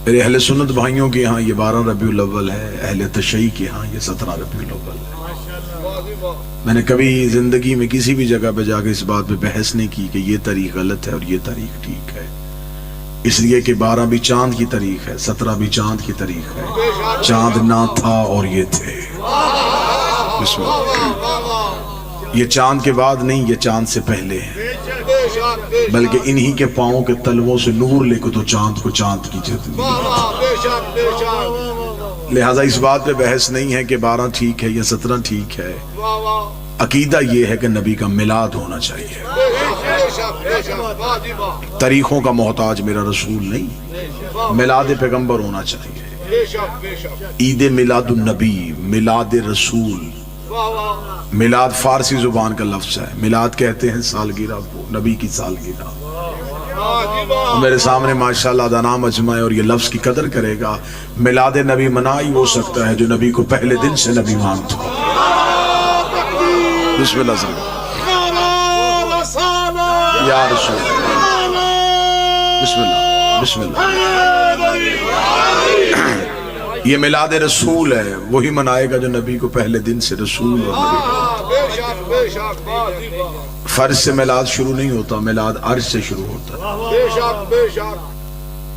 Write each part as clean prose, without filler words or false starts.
میرے اہل سنت بھائیوں کے ہاں یہ 12 ربیع الاول ہے، اہل تشیع کے ہاں یہ 17 ربیع الاول ہے۔ میں نے کبھی زندگی میں کسی بھی جگہ پہ جا کے اس بات پہ بحث نہیں کی کہ یہ تاریخ غلط ہے اور یہ تاریخ ٹھیک ہے، اس لیے کہ 12 بھی چاند کی تاریخ ہے، 17 بھی چاند کی تاریخ ہے۔ چاند نہ تھا اور یہ تھے۔ بسم اللہ۔ یہ چاند کے بعد نہیں، یہ چاند سے پہلے ہے، بلکہ انہی کے پاؤں کے تلووں سے نور لے کے تو چاند کو چاند کی جتنی۔ لہٰذا اس بات پہ بحث نہیں ہے کہ 12 ٹھیک ہے یا 17 ٹھیک ہے، عقیدہ یہ ہے کہ نبی کا میلاد ہونا چاہیے۔ تاریخوں کا محتاج میرا رسول نہیں، میلاد پیغمبر ہونا چاہیے۔ عید میلاد النبی، میلاد رسول۔ میلاد فارسی زبان کا لفظ ہے، میلاد کہتے ہیں سالگرہ کو، نبی کی سالگرہ۔ میرے سامنے ماشاءاللہ دانا مجمع ہے اور یہ لفظ کی قدر کرے گا۔ میلاد نبی منا ہی ہو سکتا ہے جو نبی کو پہلے دن سے نبی مانتا ہو۔ بسم اللہ صلی اللہ یا رسول بسم اللہ بسم اللہ۔ یہ میلاد رسول ہے، وہی منائے گا جو نبی کو پہلے دن سے رسول اور نبی۔ فرض سے میلاد شروع نہیں ہوتا، میلاد عرش سے شروع ہوتا ہے۔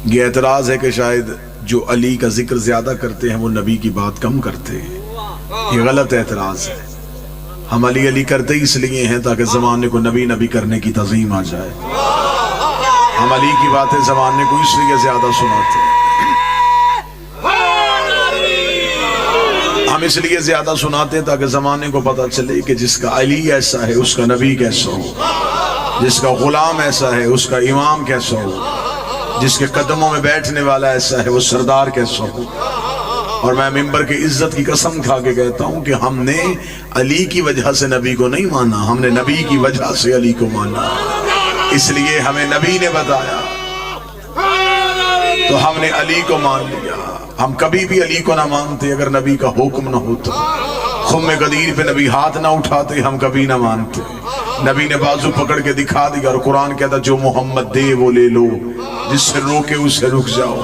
یہ اعتراض ہے کہ شاید جو علی کا ذکر زیادہ کرتے ہیں وہ نبی کی بات کم کرتے ہیں، یہ غلط اعتراض ہے۔ ہم علی علی کرتے اس لیے ہیں تاکہ زمانے کو نبی نبی کرنے کی تعظیم آ جائے۔ ہم علی کی باتیں زمانے کو اس لیے زیادہ سناتے ہیں، ہم اس لیے زیادہ سناتے ہیں تاکہ زمانے کو پتہ چلے کہ جس کا علی ایسا ہے اس کا نبی کیسا ہو، جس کا غلام ایسا ہے اس کا امام کیسا ہو، جس کے قدموں میں بیٹھنے والا ایسا ہے وہ سردار کیسا ہو۔ اور میں ممبر کی عزت کی قسم کھا کے کہتا ہوں کہ ہم نے علی کی وجہ سے نبی کو نہیں مانا، ہم نے نبی کی وجہ سے علی کو مانا۔ اس لیے ہمیں نبی نے بتایا تو ہم نے علی کو مان لیا۔ ہم کبھی بھی علی کو نہ مانتے اگر نبی کا حکم نہ ہوتا۔ خم غدیر پہ نبی ہاتھ نہ اٹھاتے ہم کبھی نہ مانتے۔ نبی نے بازو پکڑ کے دکھا دیا اور قرآن کہتا جو محمد دے وہ لے لو، جس سے روکے اس سے رک جاؤ۔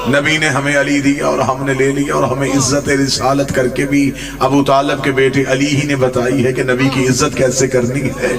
نبی نے ہمیں علی دیا اور ہم نے لے لیا، اور ہمیں عزت رسالت کر کے بھی ابو طالب کے بیٹے علی ہی نے بتائی ہے کہ نبی کی عزت کیسے کرنی ہے۔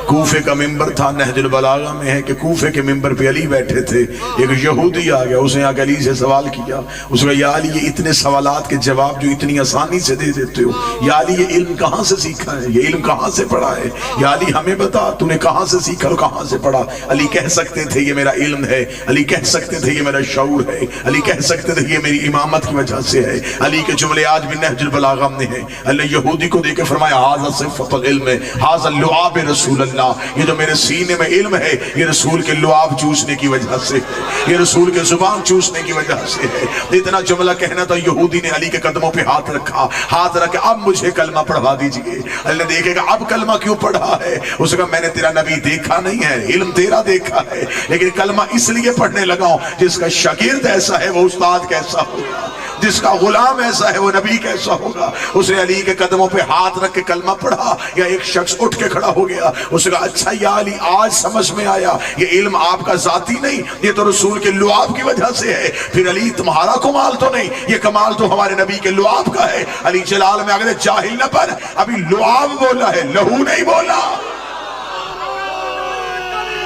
کوفے کا ممبر تھا، نہج البلاغہ میں ہے کہ کوفے کے ممبر پہ علی بیٹھے تھے، ایک یہودی آ گیا، اس نے آ کے علی سے سوال کیا، اس نے کہا یا علی یہ اتنے سوالات کے جواب جو اتنی آسانی سے دے دیتے ہو، یا علی یہ علم کہاں سے سیکھا ہے، یہ علم کہاں سے پڑھا ہے، یا علی ہمیں بتا تو نے کہاں سے سیکھا اور کہاں سے پڑھا۔ علی کہہ سکتے تھے یہ میرا علم ہے، علی کہہ سکتے تھے یہ میرا شعور ہے، علی کہہ سکتے تھے یہ میری امامت کی وجہ سے ہے۔ علی کے جملے آج بھی نہج البلاغہ میں ہیں۔ اللہ یہودی کو دیکھ کے فرمایا ھذا صفۃ العلم، ھذا لعاب رسول اللہ، یہ جو میرے سینے میں علم ہے یہ رسول کے لعاب چوسنے کی وجہ سے ہے، یہ رسول کے زبان چوسنے کی وجہ سے ہے۔ اتنا جملہ کہنا تھا، یہودی نے علی کے قدموں پہ ہاتھ رکھا، ہاتھ رکھ کے اب مجھے کلمہ پڑھوا دیجئے۔ اللہ نے دیکھے گا اب کلمہ کیوں پڑھا ہے، اس نے کہا میں نے تیرا نبی دیکھا نہیں ہے، علم تیرا دیکھا ہے، لیکن کلمہ اس لیے پڑھنے لگا ہوں جس کا شاگرد ایسا ہے وہ استاد کیسا ہوگا، جس کا غلام ایسا ہے وہ نبی کیسا ہوگا۔ اس نے علی کے قدموں پہ ہاتھ رکھ کے کلمہ پڑھا، یا ایک شخص اٹھ کے کھڑا ہو گیا، اس نے کہا اچھا یا علی آج سمجھ میں آیا یہ علم آپ کا ذاتی نہیں، یہ تو رسول کے لعاب کی وجہ سے ہے۔ پھر علی تمہارا کمال تو نہیں، یہ کمال تو ہمارے نبی کے لعاب کا ہے۔ علی جلال میں اگر جاہل نہ پر ابھی لعاب بولا ہے، لہو نہیں بولا۔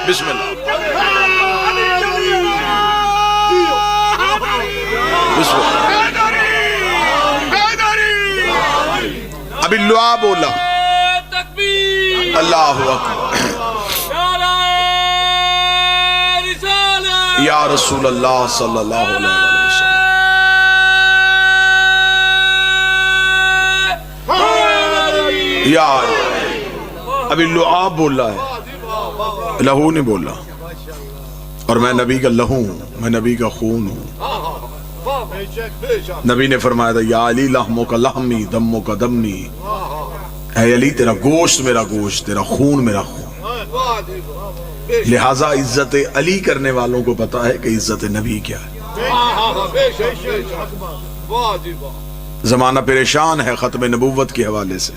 بسم اللہ ابھی لعا بولا۔ اللہ اکبر یا رسول اللہ صلی اللہ علیہ وسلم۔ یا ابھی لعا بولا ہے، لہو نہیں بولا۔ اور میں نبی کا لہو ہوں، میں نبی کا خون ہوں۔ نبی نے فرمایا تھا یا علی لحموں کا لحمی دموں کا دمی، اے علی تیرا گوشت میرا گوشت، تیرا خون میرا خون۔ لہٰذا عزت علی کرنے والوں کو پتا ہے کہ عزت نبی کیا ہے۔ زمانہ پریشان ہے ختم نبوت کے حوالے سے،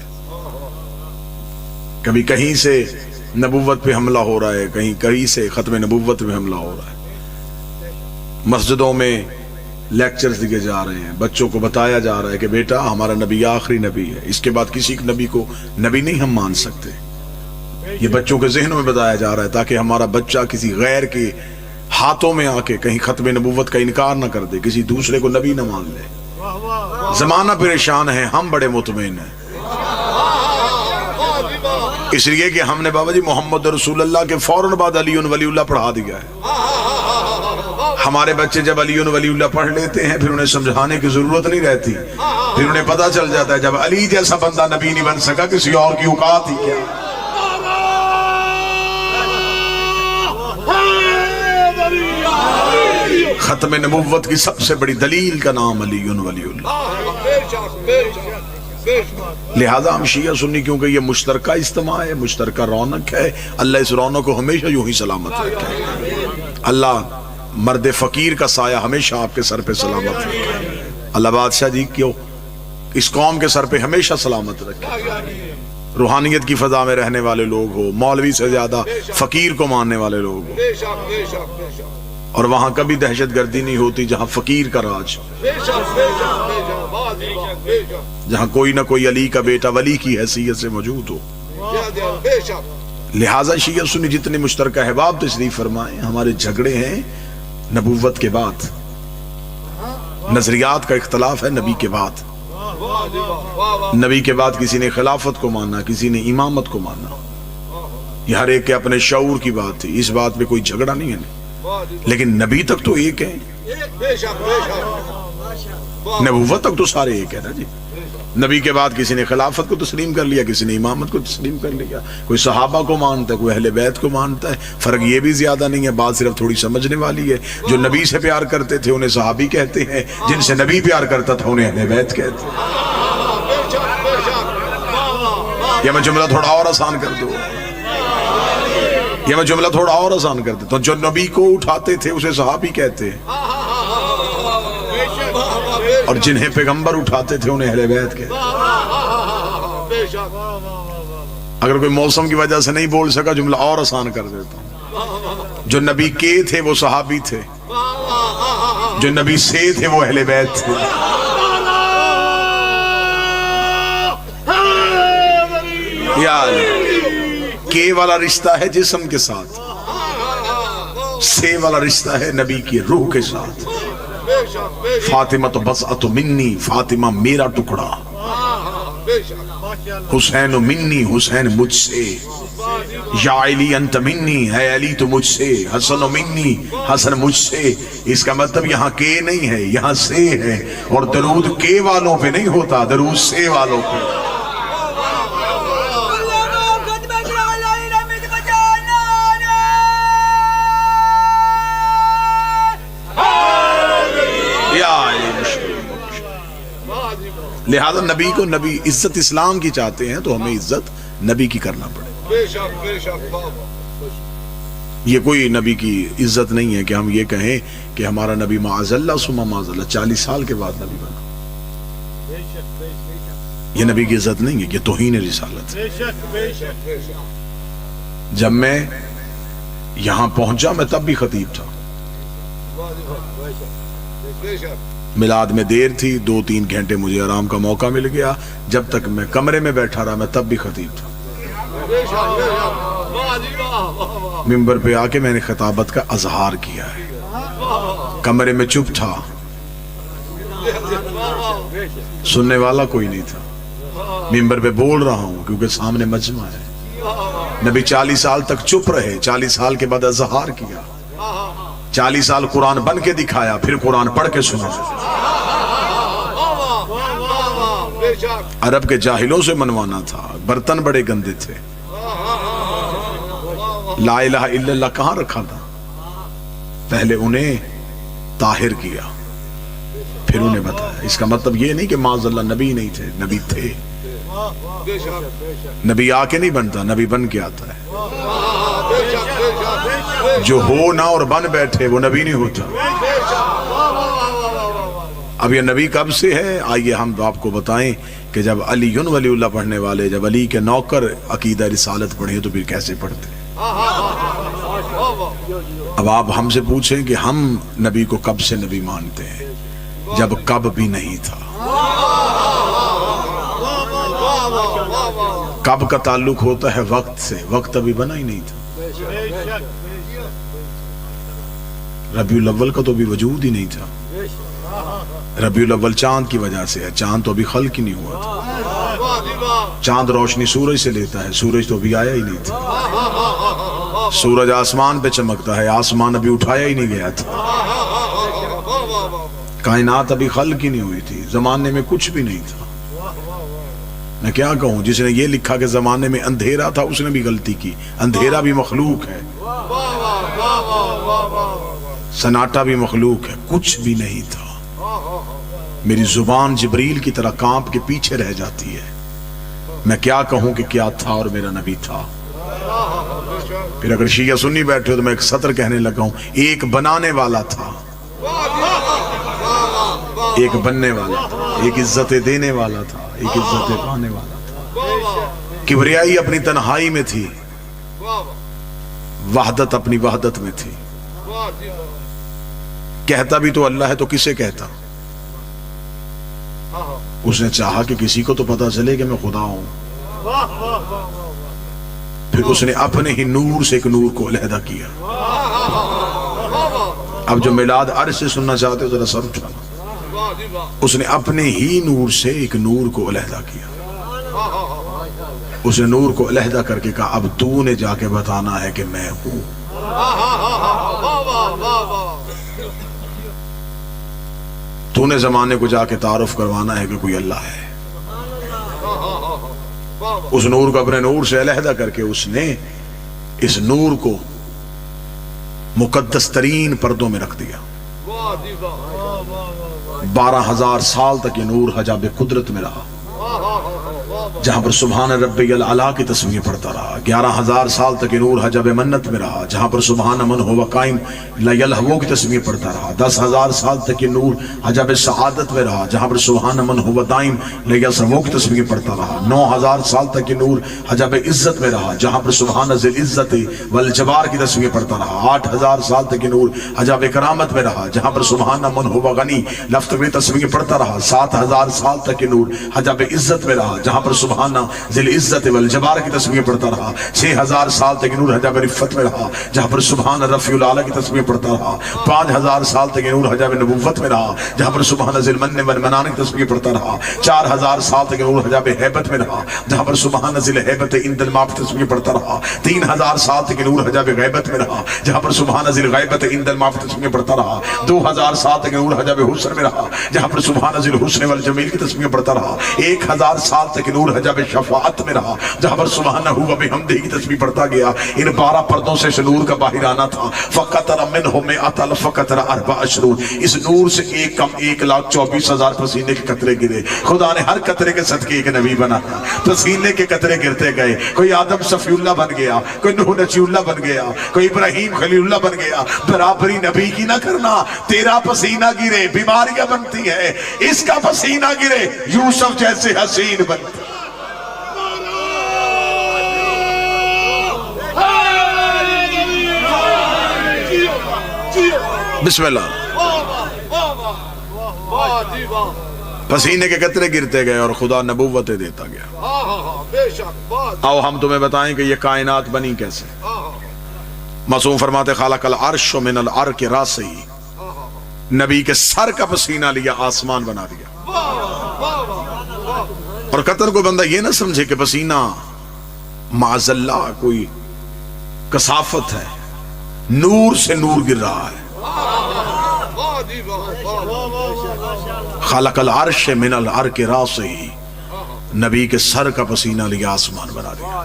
کبھی کہیں سے نبوت پہ حملہ ہو رہا ہے، کہیں سے ختم نبوت پہ حملہ ہو رہا ہے۔ مسجدوں میں لیکچرز دیے جا رہے ہیں, بچوں کو بتایا جا رہا ہے کہ بیٹا ہمارا نبی آخری نبی ہے, اس کے بعد کسی نبی کو نبی نہیں ہم مان سکتے. یہ بچوں کے ذہنوں میں بتایا جا رہا ہے تاکہ ہمارا بچہ کسی غیر کے ہاتھوں میں آ کے کہیں ختم نبوت کا انکار نہ کر دے, کسی دوسرے کو نبی نہ مان لے. زمانہ پریشان ہے, ہم بڑے مطمئن ہیں, اس لیے کہ ہم نے بابا جی محمد رسول اللہ کے فوراً بعد علی ولی اللہ پڑھا دیا ہے. ہمارے بچے جب علی ولی اللہ پڑھ لیتے ہیں پھر انہیں سمجھانے کی ضرورت نہیں رہتی, پھر انہیں پتا چل جاتا ہے جب علی جیسا بندہ نبی نہیں بن سکا کسی اور کی اوقات ہی کیا. ختم نبوت کی سب سے بڑی دلیل کا نام علی ولی اللہ. لہذا ہم شیعہ سنی کیونکہ یہ مشترکہ اجتماع ہے, مشترکہ رونق ہے, اللہ اس رونق کو ہمیشہ یوں ہی سلامت رکھے. اللہ مرد فقیر کا سایہ ہمیشہ آپ کے سر پہ سلامت رکھے. اللہ بادشاہ جی کیوں اس قوم کے سر پہ ہمیشہ سلامت رکھے. روحانیت کی فضا میں رہنے والے لوگ ہو, مولوی سے زیادہ فقیر کو ماننے والے لوگ ہو, اور وہاں کبھی دہشت گردی نہیں ہوتی جہاں فقیر کا راج, جہاں کوئی نہ کوئی علی کا بیٹا ولی کی حیثیت سے موجود ہو. لہٰذا شیعہ سنی جتنے مشترکہ احباب تشریف فرمائیں, ہمارے جھگڑے ہیں نبوت کے بعد, نظریات کا اختلاف ہے نبی کے بعد. نبی کے بعد کسی نے خلافت کو ماننا, کسی نے امامت کو ماننا, یہ ہر ایک کے اپنے شعور کی بات تھی, اس بات پہ کوئی جھگڑا نہیں ہے. لیکن نبی تک تو ایک ہے, نبوت تک تو سارے ایک ہے نا جی. نبی کے بعد کسی نے خلافت کو تسلیم کر لیا, کسی نے امامت کو تسلیم کر لیا, کوئی صحابہ کو مانتا ہے, کوئی اہل بیت کو مانتا ہے. فرق یہ بھی زیادہ نہیں ہے, بات صرف تھوڑی سمجھنے والی ہے. جو نبی سے پیار کرتے تھے انہیں صحابی کہتے ہیں, جن سے نبی پیار کرتا تھا انہیں اہل بیت کہتے ہیں. یہ میں جملہ تھوڑا اور آسان کر دوں, تو جو نبی کو اٹھاتے تھے اسے صحابی کہتے ہیں, اور جنہیں پیغمبر اٹھاتے تھے انہیں اہل بیت کہتے ہیں. اگر کوئی موسم کی وجہ سے نہیں بول سکا جملہ اور آسان کر دیتا ہوں, جو نبی کے تھے وہ صحابی تھے, جو نبی سے تھے وہ اہل بیت تھے. کے والا رشتہ ہے جسم کے ساتھ, سے والا رشتہ ہے نبی کی روح کے ساتھ. فاطمہ تو بضعۃ منی, فاطمہ میرا ٹکڑا. حسین منی, حسین مجھ سے. یا علی انت منی, ہے علی تو مجھ سے. حسن منی, حسن مجھ سے. اس کا مطلب یہاں کے نہیں ہے, یہاں سے ہے. اور درود کے والوں پہ نہیں ہوتا, درود سے والوں پہ. لہذا نبی کو نبی عزت اسلام کی چاہتے ہیں تو ہمیں عزت نبی کی کرنا پڑے. یہ کوئی نبی کی عزت نہیں ہے کہ ہم یہ کہیں کہ ہمارا نبی معاذ اللہ ثم معاذ اللہ 40 سال کے بعد نبی بنا. یہ نبی کی عزت نہیں ہے, یہ توہین رسالت ہے. جب میں یہاں پہنچا میں تب بھی خطیب تھا, میلاد میں دیر تھی, 2-3 گھنٹے مجھے آرام کا موقع مل گیا. جب تک میں کمرے میں بیٹھا رہا میں تب بھی خطیب تھا. منبر پہ آ کے میں نے خطابت کا اظہار کیا ہے, کمرے میں چپ تھا, سننے والا کوئی نہیں تھا. منبر پہ بول رہا ہوں کیونکہ سامنے مجمع ہے. نبی 40 سال تک چپ رہے, 40 سال کے بعد اظہار کیا. 40 سال قرآن بن کے دکھایا, پھر قرآن پڑھ کے سنا. عرب کے جاہلوں سے منوانا تھا, برتن بڑے گندے تھے. لا الہ الا اللہ کہاں رکھا تھا, پہلے انہیں طاہر کیا پھر انہیں بتایا. اس کا مطلب یہ نہیں کہ معاذ اللہ نبی نہیں تھے, نبی تھے. نبی آ کے نہیں بنتا, نبی بن کے آتا ہے. جو ہو نہ اور بن بیٹھے وہ نبی نہیں ہوتا. اب یہ نبی کب سے ہے, آئیے ہم آپ کو بتائیں کہ جب علی ولی اللہ پڑھنے والے, جب علی کے نوکر عقیدہ رسالت پڑھے تو پھر کیسے پڑھتے. اب آپ ہم سے پوچھیں کہ ہم نبی کو کب سے نبی مانتے ہیں. جب کب بھی نہیں تھا. کب کا تعلق ہوتا ہے وقت سے، وقت ابھی بنا ہی نہیں تھا. ربیع الاول کا تو ابھی وجود ہی نہیں تھا. ربیع الاول چاند کی وجہ سے ہے، چاند تو ابھی خلق ہی نہیں ہوا تھا. چاند روشنی سورج سے لیتا ہے، سورج تو ابھی آیا ہی نہیں تھا. سورج آسمان پہ چمکتا ہے، آسمان ابھی اٹھایا ہی نہیں گیا تھا. کائنات ابھی خلق ہی نہیں ہوئی تھی، زمانے میں کچھ بھی نہیں تھا. میں کیا کہوں، جس نے یہ لکھا کہ زمانے میں اندھیرا تھا اس نے بھی غلطی کی. اندھیرا بھی مخلوق ہے، سناٹا بھی مخلوق ہے. کچھ بھی نہیں تھا. میری زبان جبریل کی طرح کانپ کے پیچھے رہ جاتی ہے. میں کیا کہوں کہ کیا تھا اور میرا نبی تھا. پھر اگر شیعہ سنی بیٹھے ہو تو میں ایک سطر کہنے لگا ہوں، ایک بنانے والا تھا، ایک بننے والا تھا، ایک عزت دینے والا تھا، ایک عزت پانے والا تھا. کبریائی اپنی تنہائی میں تھی، وحدت اپنی وحدت میں تھی. کہتا بھی تو اللہ ہے تو کسے کہتا؟ اس نے چاہا کہ کسی کو تو پتا چلے کہ میں خدا ہوں. پھر اس نے اپنے ہی نور سے ایک نور کو علیحدہ کیا. اب جو میلاد عرش سے سننا چاہتے ہو ذرا سر اٹھانا. اس نے اپنے ہی نور سے ایک نور کو علیحدہ کیا. اس نے نور کو علیحدہ کر کے کہا اب تو نے جا کے بتانا ہے کہ میں ہوں. تو نے زمانے کو جا کے تعارف کروانا ہے کہ کوئی اللہ ہے. اس نور کو اپنے نور سے علیحدہ کر کے اس نے اس نور کو مقدس ترین پردوں میں رکھ دیا. 12,000 سال تک یہ نور حجاب قدرت میں رہا، جہاں پر سبحان ربی الاعلیٰ کی تسبیح پڑھتا رہا. 11,000 سال تک یہ نور حجاب منت میں رہا، جہاں پر سبحان من ہوا قائم لا یلہو کی تسبیح پڑھتا رہا. 10,000 سال تک یہ نور حجاب سعادت میں رہا، جہاں پر سبحان من ہوا دائم لا یسمو کی تسبیح پڑھتا رہا. 9,000 سال تک یہ نور حجاب عزت میں رہا، جہاں پر سبحان ذی العزت والجبار کی تسبیح پڑھتا رہا. 8,000 سال تک یہ نور حجاب کرامت میں رہا، جہاں پر سبحان من ہوا غنی لفظ میں تسبیح پڑھتا رہا. 7,000 سال تک یہ نور حجاب عزت میں رہا، جہاں پر سبحان ذی العزت والجبار کی تسبیح پڑھتا رہا. 6,000 سال تک نور حجاب رفت میں رہا، جہاں پر سبحان رفیع الاعلیٰ کی تسبیح پڑھتا رہا. 5,000 سال تک نور حجاب نبوت میں رہا، جہاں پر سبحان ذی المن والمنان کی تسبیح پڑھتا رہا. 4,000 سال تک نور حجاب ہیبت میں رہا، جہاں پر سبحان ذی الہیبت عند الماء کی تسبیح پڑھتا رہا. 3,000 سال تک نور حجاب غیبت میں رہا، جہاں پر سبحان ذی الغیبت عند الماء کی تسبیح پڑھتا رہا. 2,000 سال تک نور حجاب حسن میں رہا، جہاں پر سبحان ذی الحسن والجمیل کی تسبیح پڑھتا رہا. 1,000 سال تک نور حجاب شفاعت میں رہا، جہاں پر سبحانہ ہوا بحمدہ کی تسبیح پڑھتا گیا. ان 12 پردوں سے نور کا باہر آنا تھا. فقطر منہ مئۃ الف قطر 4 شرور. اس نور سے ایک کم 1,24,000 پسینے کے قطرے گرے. خدا نے ہر قطرے کے صدقے ایک نبی بنایا. پسینے کے قطرے گرتے گئے. کوئی آدم صفی اللہ بن گیا، کوئی نوح نجی اللہ بن گیا، کوئی ابراہیم خلیل اللہ بن گیا. برابری نبی کی نہ کرنا. تیرا پسینہ گرے بیماریاں بنتی ہے، اس کا پسینہ گرے یوسف جیسے حسین بنتی. بسم اللہ. پسینے کے قطرے گرتے گئے اور خدا نبوتیں دیتا گیا. آؤ ہم تمہیں بتائیں کہ یہ کائنات بنی کیسے. معصوم فرماتے خالق العرش من العرق راسہ، نبی کے سر کا پسینہ لیا آسمان بنا دیا. اور قطر کو بندہ یہ نہ سمجھے کہ پسینہ معاذ اللہ کوئی کثافت ہے، نور سے نور گر رہا ہے. خلق العرش من العرق راسہ، نبی کے سر کا پسینہ لیا آسمان بنا دیا.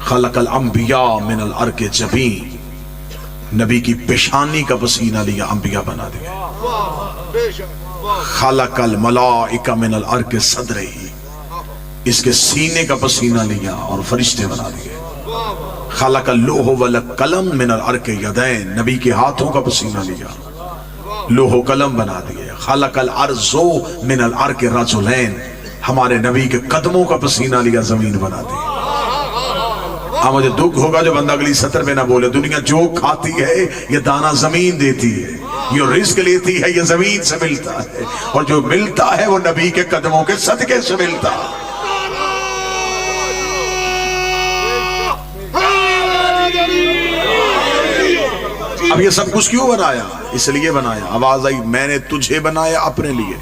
خلق الانبیاء من العرق جبین، نبی کی پیشانی کا پسینہ لیا انبیاء بنا دیا. خلق الملائکہ من العرق صدرہ، اس کے سینے کا پسینہ لیا اور فرشتے بنا دیے. خلق اللوح والقلم من العرق یدین، نبی کے ہاتھوں کا پسینہ لیا، لوح و قلم بنا دیے. خلق الارض من العرق رجلین، ہمارے نبی کے قدموں کا پسینہ لیا زمین بنا دی. اب مجھے دکھ ہوگا جو بندہ اگلی سطر میں نہ بولے دنیا جو کھاتی ہے یہ دانہ زمین دیتی ہے. یہ رزق لیتی ہے یہ زمین سے ملتا ہے، اور جو ملتا ہے وہ نبی کے قدموں کے صدقے سے ملتا ہے۔ اب یہ سب کچھ کیوں بنایا؟ اس لیے بنایا، آواز آئی میں نے تجھے بنایا اپنے لیے،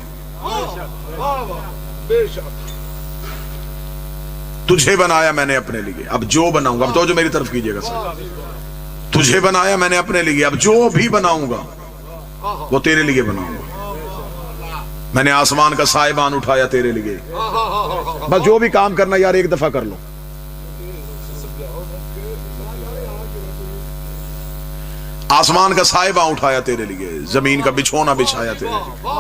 تجھے بنایا میں نے اپنے لیے، اب جو بناؤں گا، اب تو جو میری طرف کیجئے گا سر، تجھے بنایا میں نے اپنے لیے، اب جو بھی بناؤں گا وہ تیرے لیے بناؤں گا۔ میں نے آسمان کا سائبان اٹھایا تیرے لیے، بس جو بھی کام کرنا یار ایک دفعہ کر لو۔ آسمان کا سائبان اٹھایا تیرے لیے، زمین کا بچھونا بچھایا تیرے لیے۔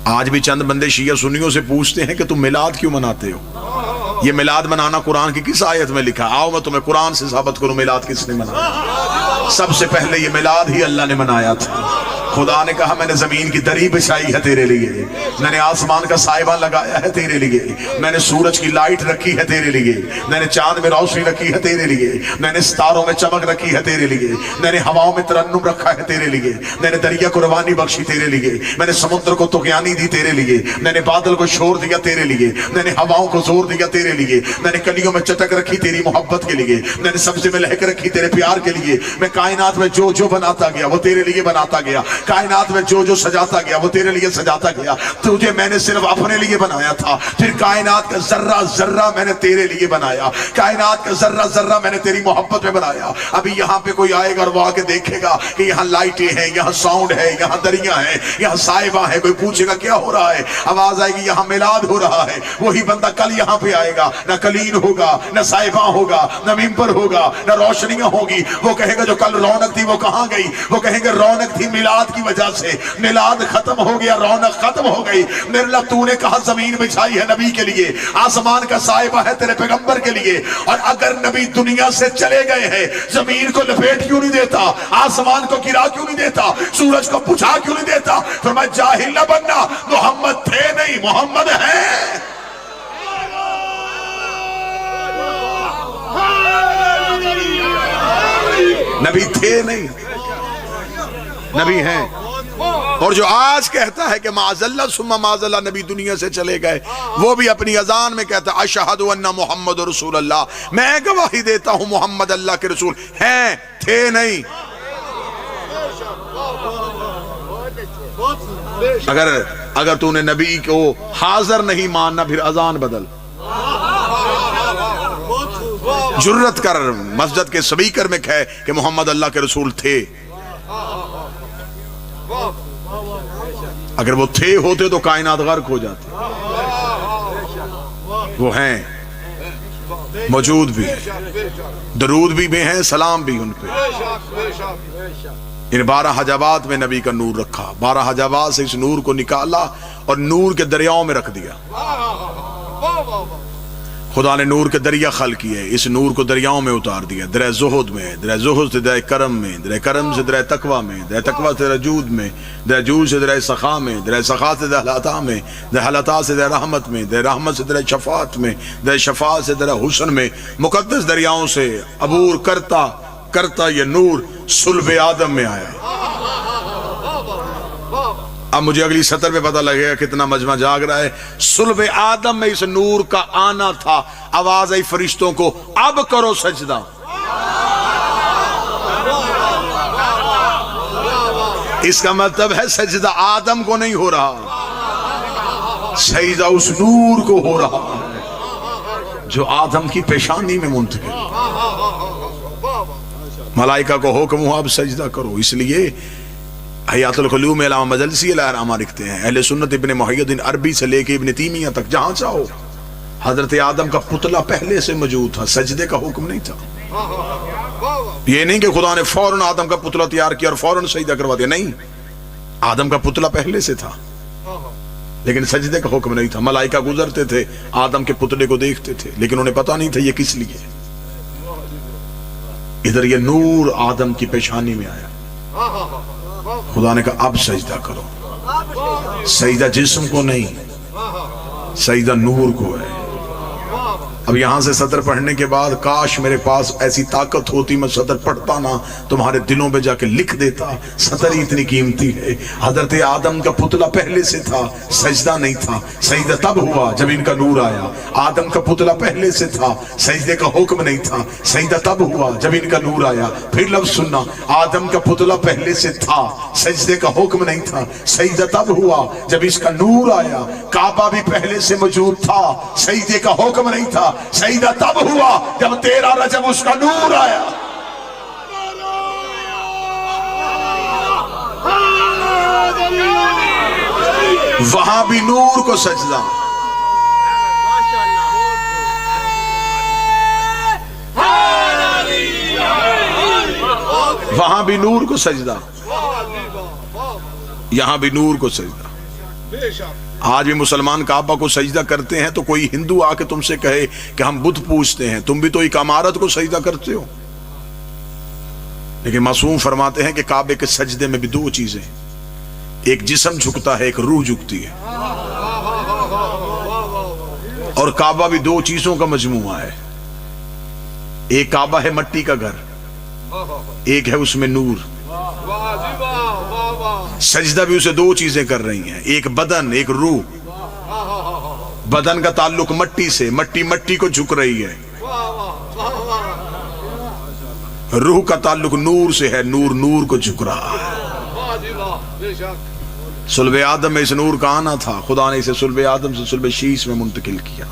آج بھی چند بندے شیعہ سنیوں سے پوچھتے ہیں کہ تم میلاد کیوں مناتے ہو؟ یہ میلاد منانا قرآن کی کس آیت میں لکھا؟ آؤ میں تمہیں قرآن سے ثابت کروں میلاد کس نے منایا۔ سب سے پہلے یہ میلاد ہی اللہ نے منایا تھا۔ خدا نے کہا میں نے زمین کی دری بچھائی ہے تیرے لیے، میں نے آسمان کا سائبہ لگایا ہے تیرے لیے، میں نے سورج کی لائٹ رکھی ہے تیرے لیے، میں نے چاند میں روشنی رکھی ہے تیرے لیے، میں نے ستاروں میں چمک رکھی ہے تیرے لیے، میں نے ہواؤں میں ترنم رکھا ہے تیرے لیے، میں نے دریا کو روانی بخشی تیرے لیے، میں نے سمندر کو طغیانی دی تیرے لیے، میں نے بادل کو شور دیا تیرے لیے، میں نے ہواؤں کو زور دیا تیرے لیے، میں نے کلیوں میں چٹک رکھی تیری محبت کے لیے، میں نے سبزے میں لہک رکھی تیرے پیار کے لیے، میں کائنات میں جو جو بناتا گیا وہ تیرے لیے بناتا گیا، کائنات میں جو جو سجاتا گیا وہ تیرے لیے سجاتا گیا۔ تجھے میں نے صرف اپنے لیے بنایا تھا، پھر کائنات کا ذرہ ذرہ میں نے تیرے لیے بنایا، کائنات کا ذرہ ذرہ میں نے تیری محبت میں بنایا۔ ابھی یہاں پہ کوئی آئے گا اور وہ آ کے دیکھے گا کہ یہاں لائٹیں ہیں، یہاں ساؤنڈ ہے، یہاں دریاں ہیں، یہاں سائبہ ہے، کوئی پوچھے گا کیا ہو رہا ہے؟ آواز آئے گی یہاں میلاد ہو رہا ہے۔ وہی بندہ کل یہاں پہ آئے گا، نہ کلین ہوگا، نہ سائبہ ہوگا، نہ ممبر ہوگا، نہ روشنیاں ہوگی۔ وہ کہے گا جو کل رونق تھی وہ کہاں گئی؟ وہ کہیں گے رونق تھی میلاد کی وجہ سے، میلاد ختم ہو گیا، رونق ختم ہو گئی۔ میرے اللہ تو نے کہا زمین بچھائی ہے نبی کے لیے، آسمان کا سائبہ ہے تیرے پیغمبر کے لیے، اور اگر نبی دنیا سے چلے گئے ہیں زمین کو لپیٹ کیوں نہیں دیتا؟ آسمان کو گرا کیوں نہیں دیتا؟ سورج کو بجھا کیوں نہیں دیتا؟ فرمایا جاہل نہ بننا، محمد تھے نہیں، محمد ہیں۔ نبی تھے نہیں، نبی ہیں۔ اور جو آج کہتا ہے کہ معاذاللہ ثم معاذاللہ نبی دنیا سے چلے گئے، وہ بھی اپنی اذان میں کہتا ہے اشہد ان محمد رسول اللہ، میں گواہی دیتا ہوں محمد اللہ کے رسول ہیں، تھے نہیں۔ اگر تو نے نبی کو حاضر نہیں ماننا پھر اذان بدل، جرت کر مسجد کے سپیکر میں کہے کہ محمد اللہ کے رسول تھے۔ اگر وہ تھے ہوتے تو کائنات غرق ہو جاتی، وہ ہیں، موجود بھی ہیں، درود بھی ہیں، سلام بھی ان پہ۔ ان 12 حجابات میں نبی کا نور رکھا، 12 حجابات سے اس نور کو نکالا اور نور کے دریاؤں میں رکھ دیا۔ خدا نے نور کے دریا خلق کیے، اس نور کو دریاؤں میں اتار دیا، درہ زہد میں، درہ زہد سے درہ کرم میں، درہ کرم سے درہ تقوی میں، درہ تقوی سے درہ جود میں، درہ جود سے درہ سخا میں، درہ سخا سے درہ عطا میں، درہ عطا سے درہ رحمت میں، درہ رحمت سے درہ شفاعت میں، درہ شفاعت سے درہ حسن میں۔ مقدس دریاؤں سے عبور کرتا کرتا یہ نور صلب آدم میں آیا۔ اب مجھے اگلی سطر پہ پتہ لگے گا کتنا مجمع جاگ رہا ہے۔ صلب آدم میں اس نور کا آنا تھا، آواز آئی فرشتوں کو اب کرو سجدہ۔ اس کا مطلب ہے سجدہ آدم کو نہیں ہو رہا، سجدہ اس نور کو ہو رہا ہے جو آدم کی پیشانی میں منتقل۔ ملائکہ کو حکم ہوا اب سجدہ کرو، اس لیے حیات القلوب میں علامہ مجلسی علیہ الرحمہ لکھتے ہیں اہل سنت ابن محی الدین عربی سے لے کے ابن تیمیہ تک جہاں چاہو حضرت آدم کا پتلا پہلے سے موجود تھا، سجدے کا حکم نہیں تھا۔ یہ نہیں کہ خدا نے فوراً آدم کا پتلا تیار کیا اور فوراً سجدہ کروا دیا، نہیں، آدم کا پتلا پہلے سے تھا لیکن سجدے کا حکم نہیں تھا۔ ملائکہ گزرتے تھے آدم کے پتلے کو دیکھتے تھے لیکن انہیں پتا نہیں تھا یہ کس لیے۔ ادھر یہ نور آدم کی پیشانی میں آیا، خدا نے کہا اب سجدہ کرو۔ سجدہ جسم کو نہیں، سجدہ نور کو ہے۔ اب یہاں سے سطر پڑھنے کے بعد کاش میرے پاس ایسی طاقت ہوتی میں سطر پڑھتا نہ تمہارے دلوں پہ جا کے لکھ دیتا. سطر ہی اتنی قیمتی ہے. حضرت آدم کا پتلا پہلے سے تھا, سجدہ نہیں تھا. سجدہ تب ہوا جب ان کا نور آیا. آدم کا پتلا پہلے سے تھا, سجدے کا حکم نہیں تھا. سجدہ تب ہوا جب ان کا نور آیا. پھر لفظ سننا, آدم کا پتلا پہلے سے تھا, سجدے کا حکم نہیں تھا. سجدہ تب ہوا جب اس کا نور آیا. کعبہ بھی پہلے سے موجود تھا, سجدے کا حکم نہیں تھا. سجدہ تب ہوا جب 13 رجب اس کا نور آیا. وہاں بھی نور کو سجدہ. وہاں بھی نور کو سجدہ, یہاں بھی نور کو سجدہ. آج بھی مسلمان کعبہ کو سجدہ کرتے ہیں تو کوئی ہندو آ کے تم سے کہے کہ ہم بت پوجتے ہیں, تم بھی تو ایک عمارت کو سجدہ کرتے ہو. لیکن معصوم فرماتے ہیں کہ کعبے کے سجدے میں بھی دو چیزیں, ایک جسم جھکتا ہے, ایک روح جھکتی ہے. اور کعبہ بھی دو چیزوں کا مجموعہ ہے. ایک کعبہ ہے مٹی کا گھر, ایک ہے اس میں نور. سجدہ بھی اسے دو چیزیں کر رہی ہیں, ایک بدن ایک روح. بدن کا تعلق مٹی سے, مٹی مٹی کو جھک رہی ہے. روح کا تعلق نور سے ہے, نور نور کو جھک رہا ہے. صلب آدم میں اس نور کا آنا تھا, خدا نے اسے صلب آدم سے صلب شیش میں منتقل کیا.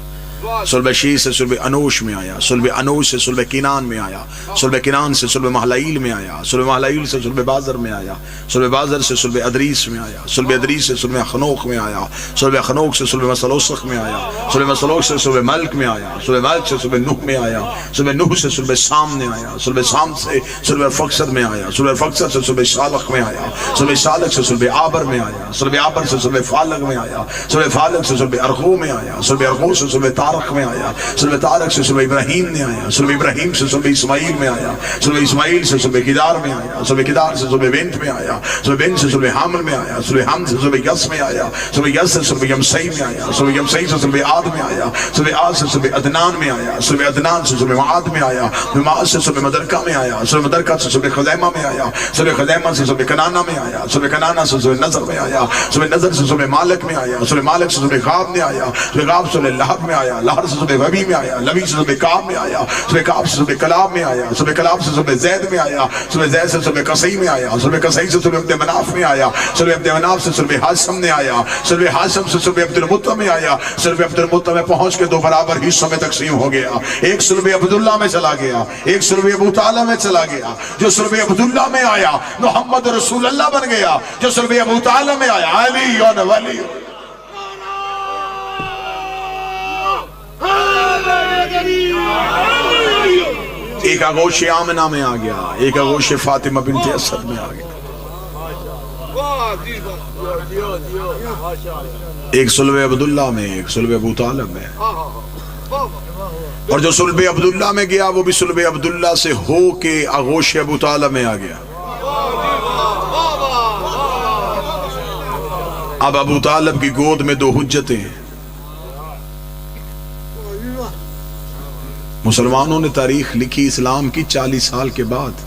صلب شیش سے صلب انوش میں آیا, صلب انوش سے صلب کنان میں آیا, صلب کنان سے صلب محلائیل میں آیا, صلب محلائیل سے صلب بازر میں آیا, صلب بازر سے صلب ادریس میں آیا, صلب ادریس سے صلب خنوخ میں آیا, صلب خنوخ سے صلب مسلوسخ میں آیا, صلب مسلوسخ سے صلب ملک میں آیا, صلب ملک سے صلب نوح میں آیا, صلب نوح سے صلب سام میں آیا, صلب سام سے صلب فقصد میں آیا, صلب فقصد سے صلب شالخ میں آیا, صلب شالخ سے صلب آبر میں آیا, صلب آبر سے صلب فالق میں آیا, صلب فالق سے صلب ارغو میں آیا, صلب ارغو سے صلب تارق میں آیا, صلب تارق سے صلب ابراہیم میں آیا, صلب ابراہیم سے صلب اسماعیل میں آیا, صلب اسماعیل سے صلب کدار میں آیا, صلب کدار سے صلب بنت میں آیا, صلب بنت سے صلب حامل میں آیا, صلب حامل سے صلب یس میں آیا, صلب یس سے صلب یمسئی میں آیا, صلب یمسئی سے صلب عاد میں آیا, صلب عاد سے صلب عدنان میں آیا, صلب عدنان سے صلب معاد میں آیا, معاد سے صلب مدرکہ میں آیا, صلب مدرکہ سے صلب خزیمہ میں آیا, صلب خزیمہ سے صلب کنانہ میں آیا, صلب کنانہ سے صلب نظر میں آیا, صلب نظر سے صلب مالک میں آیا, صلب مالک سے صلب غاب میں آیا, صلب غاب سے صلب لہب میں آیا, لہر سے صلب وبی میں آیا, لبی سے صلب کعب میں آیا, صلب کعب سے صلب کلاب میں آیا, صلب کلاب سے صلب زید میں آیا, صلب زید سے صلب قصی میں آیا, صلب قصی سے صلب عبد مناف میں آیا, صلب عبد مناف سے صلب ہاشم میں آیا, صلب ہاشم سے صلب عبد المطلب میں آیا. صلب عبد المطلب میں پہنچ کے دو برابر حصوں میں تقسیم ہو گیا. ایک صلب عبداللہ میں چلا گیا, ایک صلب ابو طالب میں چلا گیا. جو صلب عبداللہ میں آیا محمد رسول اللہ بن گیا, جو صلب ابو طالب میں آیا علی اور ولی. ایک آغوش آمنہ میں آ گیا, ایک آغوش فاطمہ بنت اسد میں آ گیا. ایک صلب عبداللہ میں, ایک صلب ابو طالب میں. اور جو صلب عبداللہ میں گیا وہ بھی صلب عبداللہ سے ہو کے آغوش ابو طالب میں آ گیا. اب ابو طالب کی گود میں دو حجتیں ہیں. مسلمانوں نے تاریخ لکھی اسلام کی 40 سال کے بعد.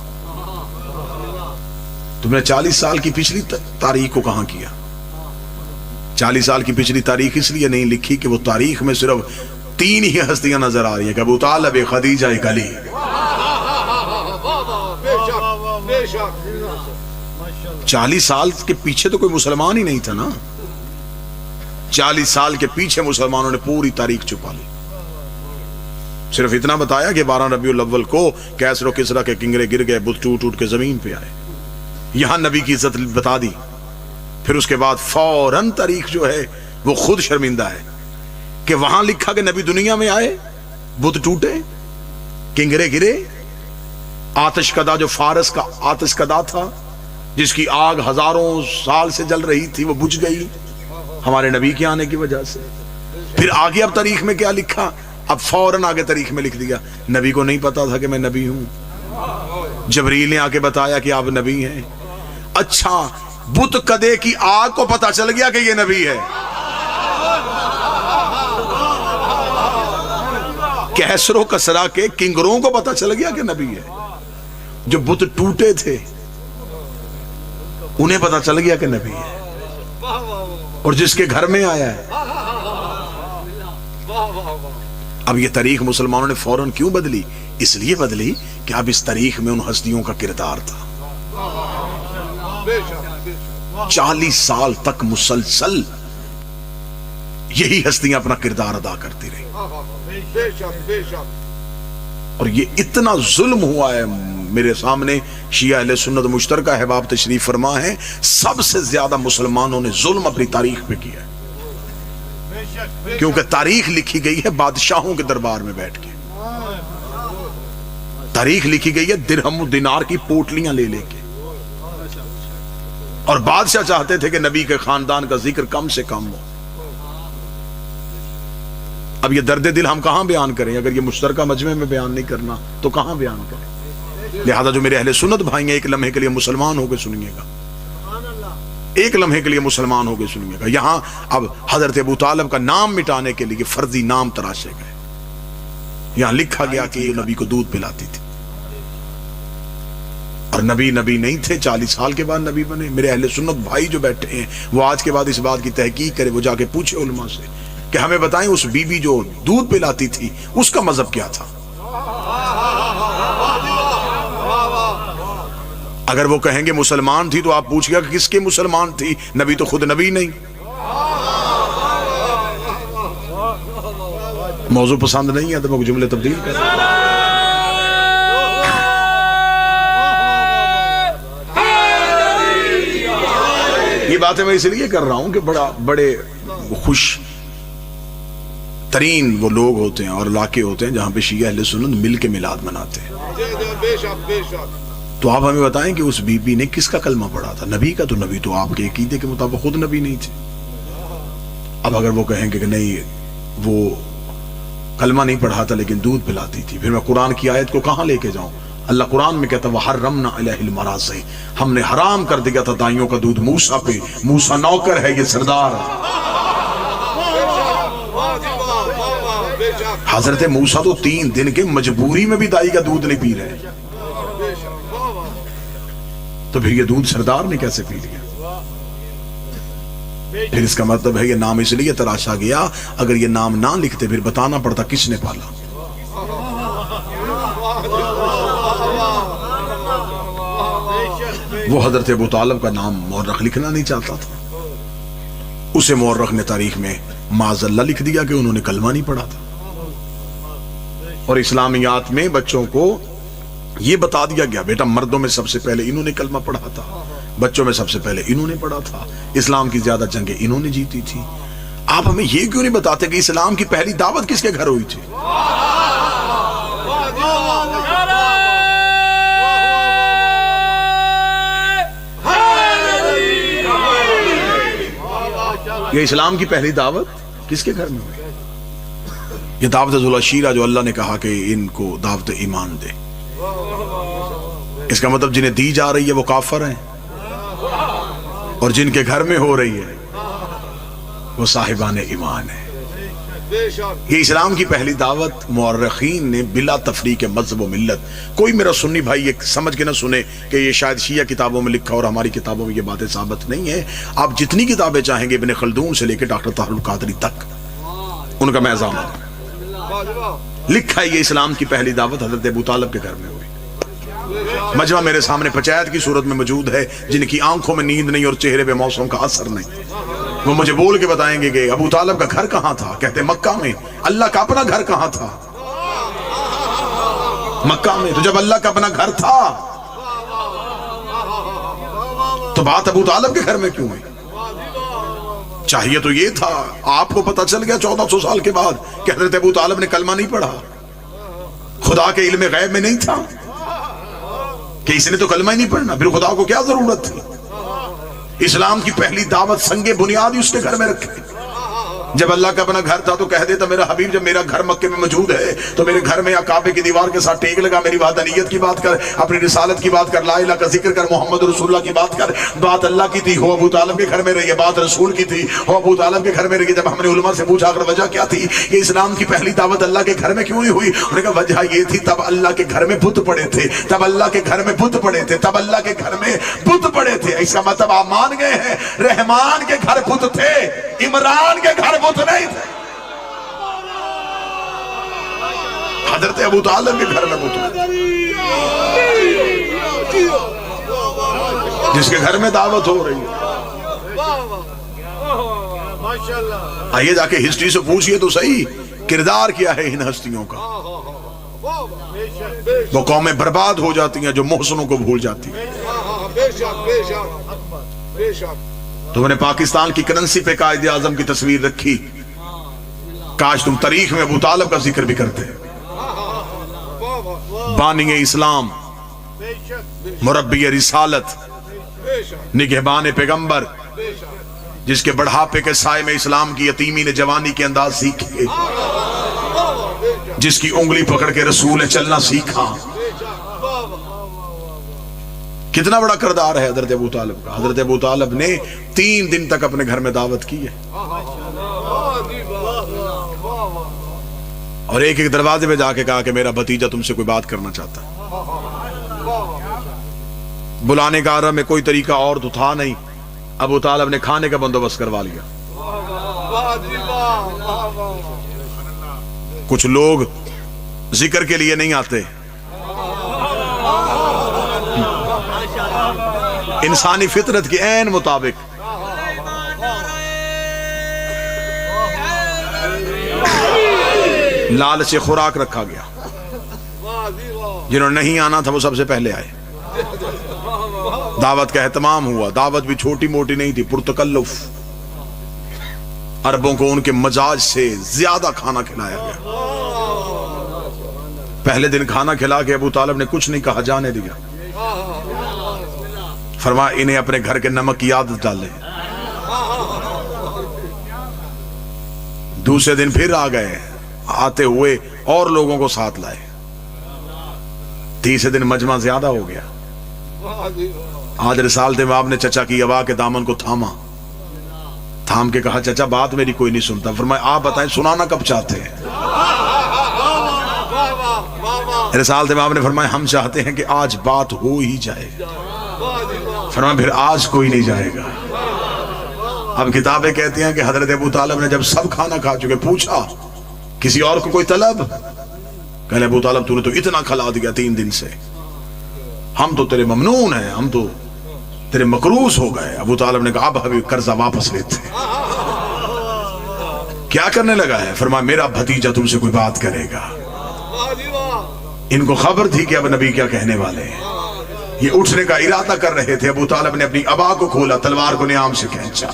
تم نے 40 سال کی پچھلی تاریخ کو کہاں کیا؟ 40 سال کی پچھلی تاریخ اس لیے نہیں لکھی کہ وہ تاریخ میں صرف 3 ہی ہستیاں نظر آ رہی ہیں کہ ابو طالب, خدیجہ, علی. 40 سال کے پیچھے تو کوئی مسلمان ہی نہیں تھا نا. 40 سال کے پیچھے مسلمانوں نے پوری تاریخ چھپا لی. صرف اتنا بتایا کہ 12 ربیع الاول کو کیسر و کسرا کے کنگرے گر گئے, بت ٹوٹ ٹوٹ کے زمین پہ آئے. یہاں نبی کی عزت بتا دی. پھر اس کے بعد فوراً تاریخ جو ہے وہ خود شرمندہ ہے کہ وہاں لکھا کہ نبی دنیا میں آئے, بت ٹوٹے, کنگرے گرے, آتش کدا جو فارس کا آتش کدا تھا جس کی آگ ہزاروں سال سے جل رہی تھی وہ بجھ گئی ہمارے نبی کے آنے کی وجہ سے. پھر آگے اب تاریخ میں کیا لکھا, اب فوراً آگے تاریخ میں لکھ دیا نبی کو نہیں پتا تھا کہ میں نبی ہوں. جبریل نے آ کے بتایا کہ آپ نبی ہیں. اچھا, بت کدے کی آگ کو پتا چل گیا کہ یہ نبی ہے. کیسر و کسرا کے کنگروں کو پتا چل گیا کہ نبی ہے. جو بت ٹوٹے تھے انہیں پتا چل گیا کہ نبی ہے. اور جس کے گھر میں آیا ہے. اب یہ تاریخ مسلمانوں نے فوراً کیوں بدلی؟ اس لیے بدلی کہ اب اس تاریخ میں ان ہستیوں کا کردار تھا. 40 سال تک مسلسل یہی ہستیاں اپنا کردار ادا کرتی رہی. اور یہ اتنا ظلم ہوا ہے. میرے سامنے شیعہ اہل سنت مشترکہ احباب تشریف فرما ہے. سب سے زیادہ مسلمانوں نے ظلم اپنی تاریخ پہ کیا ہے، کیونکہ تاریخ لکھی گئی ہے بادشاہوں کے دربار میں بیٹھ کے. تاریخ لکھی گئی ہے درہم و دینار کی پوٹلیاں لے لے کے. اور بادشاہ چاہتے تھے کہ نبی کے خاندان کا ذکر کم سے کم ہو. اب یہ درد دل ہم کہاں بیان کریں؟ اگر یہ مشترکہ مجمع میں بیان نہیں کرنا تو کہاں بیان کریں؟ لہذا جو میرے اہل سنت بھائی ہیں، ایک لمحے کے لیے مسلمان ہو کے سنیے گا. ایک لمحے کے لیے مسلمان ہو کے سنیے گا. یہاں اب حضرت ابو طالب کا نام مٹانے کے لیے فرضی نام تراشے گئے. یہاں لکھا گیا کہ یہ نبی کو دودھ پلاتی تھی، اور نبی نہیں تھے. 40 سال کے بعد نبی بنے. میرے اہل سنت بھائی جو بیٹھے ہیں وہ آج کے بعد اس بات کی تحقیق کرے، وہ جا کے پوچھے علماء سے کہ ہمیں بتائیں اس بی بی جو دودھ پلاتی تھی اس کا مذہب کیا تھا. اگر وہ کہیں گے مسلمان تھی تو آپ پوچھ گیا کہ کس کے مسلمان تھی؟ نبی تو خود نبی نہیں. موضوع پسند نہیں ہے تو میں جملے تبدیل کر. یہ باتیں میں اس لیے کر رہا ہوں کہ بڑے خوش ترین وہ لوگ ہوتے ہیں اور علاقے ہوتے ہیں جہاں پہ شیعہ اہل سنت مل کے میلاد مناتے ہیں. تو آپ ہمیں بتائیں کہ اس بی بی نے کس کا کلمہ پڑھا تھا؟ نبی کا. تو نبی تو آپ کے عقیدے کے مطابق خود نبی نہیں تھے. اب اگر وہ کہیں گے کہ نہیں وہ کلمہ نہیں پڑھا تھا لیکن دودھ پلاتی تھی، پھر میں قرآن کی آیت کو کہاں لے کے جاؤں؟ اللہ قرآن میں کہتا وَحَرَّمْنَا عَلَيْهِ الْمَرَاضِعَ، ہم نے حرام کر دیا تھا دائیوں کا دودھ موسیٰ پہ. موسیٰ نوکر ہے، یہ سردار. حضرت موسیٰ تو 3 دن کے مجبوری میں بھی دائی کا دودھ نہیں پی رہے، تو پھر یہ دودھ سردار نے کیسے پی لیا؟ پھر اس کا مطلب ہے یہ نام اس لیے تراشا گیا. اگر یہ نام نہ لکھتے پھر بتانا پڑتا کس نے پالا. وہ حضرت ابو طالب کا نام مورخ لکھنا نہیں چاہتا تھا، اسے مورخ نے تاریخ میں معاذ اللہ لکھ دیا کہ انہوں نے کلمہ نہیں پڑھا تھا. اور اسلامیات میں بچوں کو یہ بتا دیا گیا بیٹا مردوں میں سب سے پہلے انہوں نے کلمہ پڑھا تھا، بچوں میں سب سے پہلے انہوں نے پڑھا تھا، اسلام کی زیادہ جنگیں انہوں نے جیتی تھی. آپ ہمیں یہ کیوں نہیں بتاتے کہ اسلام کی پہلی دعوت کس کے گھر ہوئی تھی؟ یہ اسلام کی پہلی دعوت کس کے گھر میں ہوئی؟ یہ دعوت ذوالعشیرہ جو اللہ نے کہا کہ ان کو دعوت ایمان دے. اس کا مطلب جنہیں دی جا رہی ہے وہ کافر ہیں، اور جن کے گھر میں ہو رہی ہے وہ صاحبان ایمان ہیں. یہ اسلام کی پہلی دعوت مورخین نے بلا تفریق مذہب و ملت. کوئی میرا سنی بھائی یہ سمجھ کے نہ سنے کہ یہ شاید شیعہ کتابوں میں لکھا اور ہماری کتابوں میں یہ باتیں ثابت نہیں ہے. آپ جتنی کتابیں چاہیں گے ابن خلدون سے لے کے ڈاکٹر طاہر القادری تک ان کا میزان لکھا ہے. یہ اسلام کی پہلی دعوت حضرت ابو طالب کے گھر میں ہوئی. مجمع میرے سامنے پنچایت کی صورت میں موجود ہے، جن کی آنکھوں میں نیند نہیں اور چہرے پہ موسم کا اثر نہیں. وہ مجھے بول کے بتائیں گے کہ ابو طالب کا گھر کہاں تھا؟ کہتے مکہ میں. اللہ کا اپنا گھر کہاں تھا؟ مکہ میں. تو جب اللہ کا اپنا گھر تھا تو بات ابو طالب کے گھر میں کیوں ہوئی؟ چاہیے تو یہ تھا. آپ کو پتہ چل گیا 1400 سال کے بعد کہ حضرت ابو طالب نے کلمہ نہیں پڑھا. خدا کے علم غیب میں نہیں تھا کہ اس نے تو کلمہ ہی نہیں پڑھنا، پھر خدا کو کیا ضرورت تھی؟ اسلام کی پہلی دعوت سنگ بنیاد اس کے گھر میں رکھے. جب اللہ کا اپنا گھر تھا تو کہہ دیتا میرا حبیب جب میرا گھر مکے میں موجود ہے تو میرے گھر میں یا کعبے کی دیوار کے ساتھ ٹیک لگا, میری وحدانیت کی بات کر, اپنی رسالت کی بات کر, لا الہ کا ذکر کر, محمد رسول اللہ کی بات کر. بات اللہ کی تھی, ہو ابو طالب کے گھر میں رہی ہے. بات رسول کی تھی, ہو ابو طالب کے گھر میں رہی ہے. جب ہم نے علماء سے پوچھا اگر وجہ کیا تھی کہ اسلام کی پہلی دعوت اللہ کے گھر میں کیوں نہیں ہوئی, انہوں نے کہا وجہ یہ تھی تب اللہ کے گھر میں بت پڑے تھے, تب اللہ کے گھر میں بت پڑے تھے, تب اللہ کے گھر میں بت پڑے تھے. اس کا مطلب آپ مان گئے ہیں رحمان کے گھر بت تھے, عمران کے گھر بت نہیں تھے. حضرت ابو طالب کے گھر میں بت تھے, جس کے گھر میں دعوت ہو رہی ہے. آئیے جا کے ہسٹری سے پوچھئے تو صحیح کردار کیا ہے ان ہستیوں کا. وہ قومیں برباد ہو جاتی ہیں جو محسنوں کو بھول جاتی ہیں. تم نے پاکستان کی کرنسی پہ قائد اعظم کی تصویر رکھی, کاش تم تاریخ میں ابو طالب کا ذکر بھی کرتے. بانی اسلام, مربی رسالت, نگہبان پیغمبر, جس کے بڑھاپے کے سائے میں اسلام کی یتیمی نے جوانی کے انداز سیکھے, جس کی انگلی پکڑ کے رسول نے چلنا سیکھا. کتنا بڑا کردار ہے حضرت ابو طالب کا. حضرت ابو طالب نے 3 دن تک اپنے گھر میں دعوت کی ہے, اور ایک ایک دروازے پہ جا کے کہا کہ میرا بھتیجا تم سے کوئی بات کرنا چاہتا ہے. بلانے کا عرب میں کوئی طریقہ اور تو تھا نہیں, ابو طالب نے کھانے کا بندوبست کروا لیا. کچھ لوگ ذکر کے لیے نہیں آتے, انسانی فطرت کے عین مطابق لالچ سے خوراک رکھا گیا. جنہوں نے نہیں آنا تھا وہ سب سے پہلے آئے. دعوت کا اہتمام ہوا. دعوت بھی چھوٹی موٹی نہیں تھی, پرتکلف. عربوں کو ان کے مزاج سے زیادہ کھانا کھلایا گیا. پہلے دن کھانا کھلا کے ابو طالب نے کچھ نہیں کہا, جانے دیا. فرمایا انہیں اپنے گھر کے نمک کی عادت ڈالے. دوسرے دن پھر آ گئے, آتے ہوئے اور لوگوں کو ساتھ لائے. تیسرے دن مجمع زیادہ ہو گیا. آج رسالت امام نے چچا کی ابا کے دامن کو تھاما, تھام کے کہا چچا بات میری کوئی نہیں سنتا. فرمایا آپ بتائیں سنانا کب چاہتے ہیں. رسالت امام نے فرمایا ہم چاہتے ہیں کہ آج بات ہو ہی جائے. فرمایا پھر آج کوئی نہیں جائے گا. اب کتابیں کہتی ہیں کہ حضرت ابو طالب نے جب سب کھانا کھا چکے پوچھا کسی اور کو کوئی طلب, کہنے ابو طالب تو نے تو اتنا کھلا دیا 3 دن سے, ہم تو تیرے ممنون ہیں, ہم تو تیرے مقروض ہو گئے. ابو طالب نے کہا اب حبیب قرضہ واپس لیتے. کیا کرنے لگا ہے؟ فرمایا میرا بھتیجا تم سے کوئی بات کرے گا. ان کو خبر تھی کہ اب نبی کیا کہنے والے ہیں. یہ اٹھنے کا ارادہ کر رہے تھے. ابو طالب نے اپنی ابا کو کھولا, تلوار کو نیام سے کھینچا,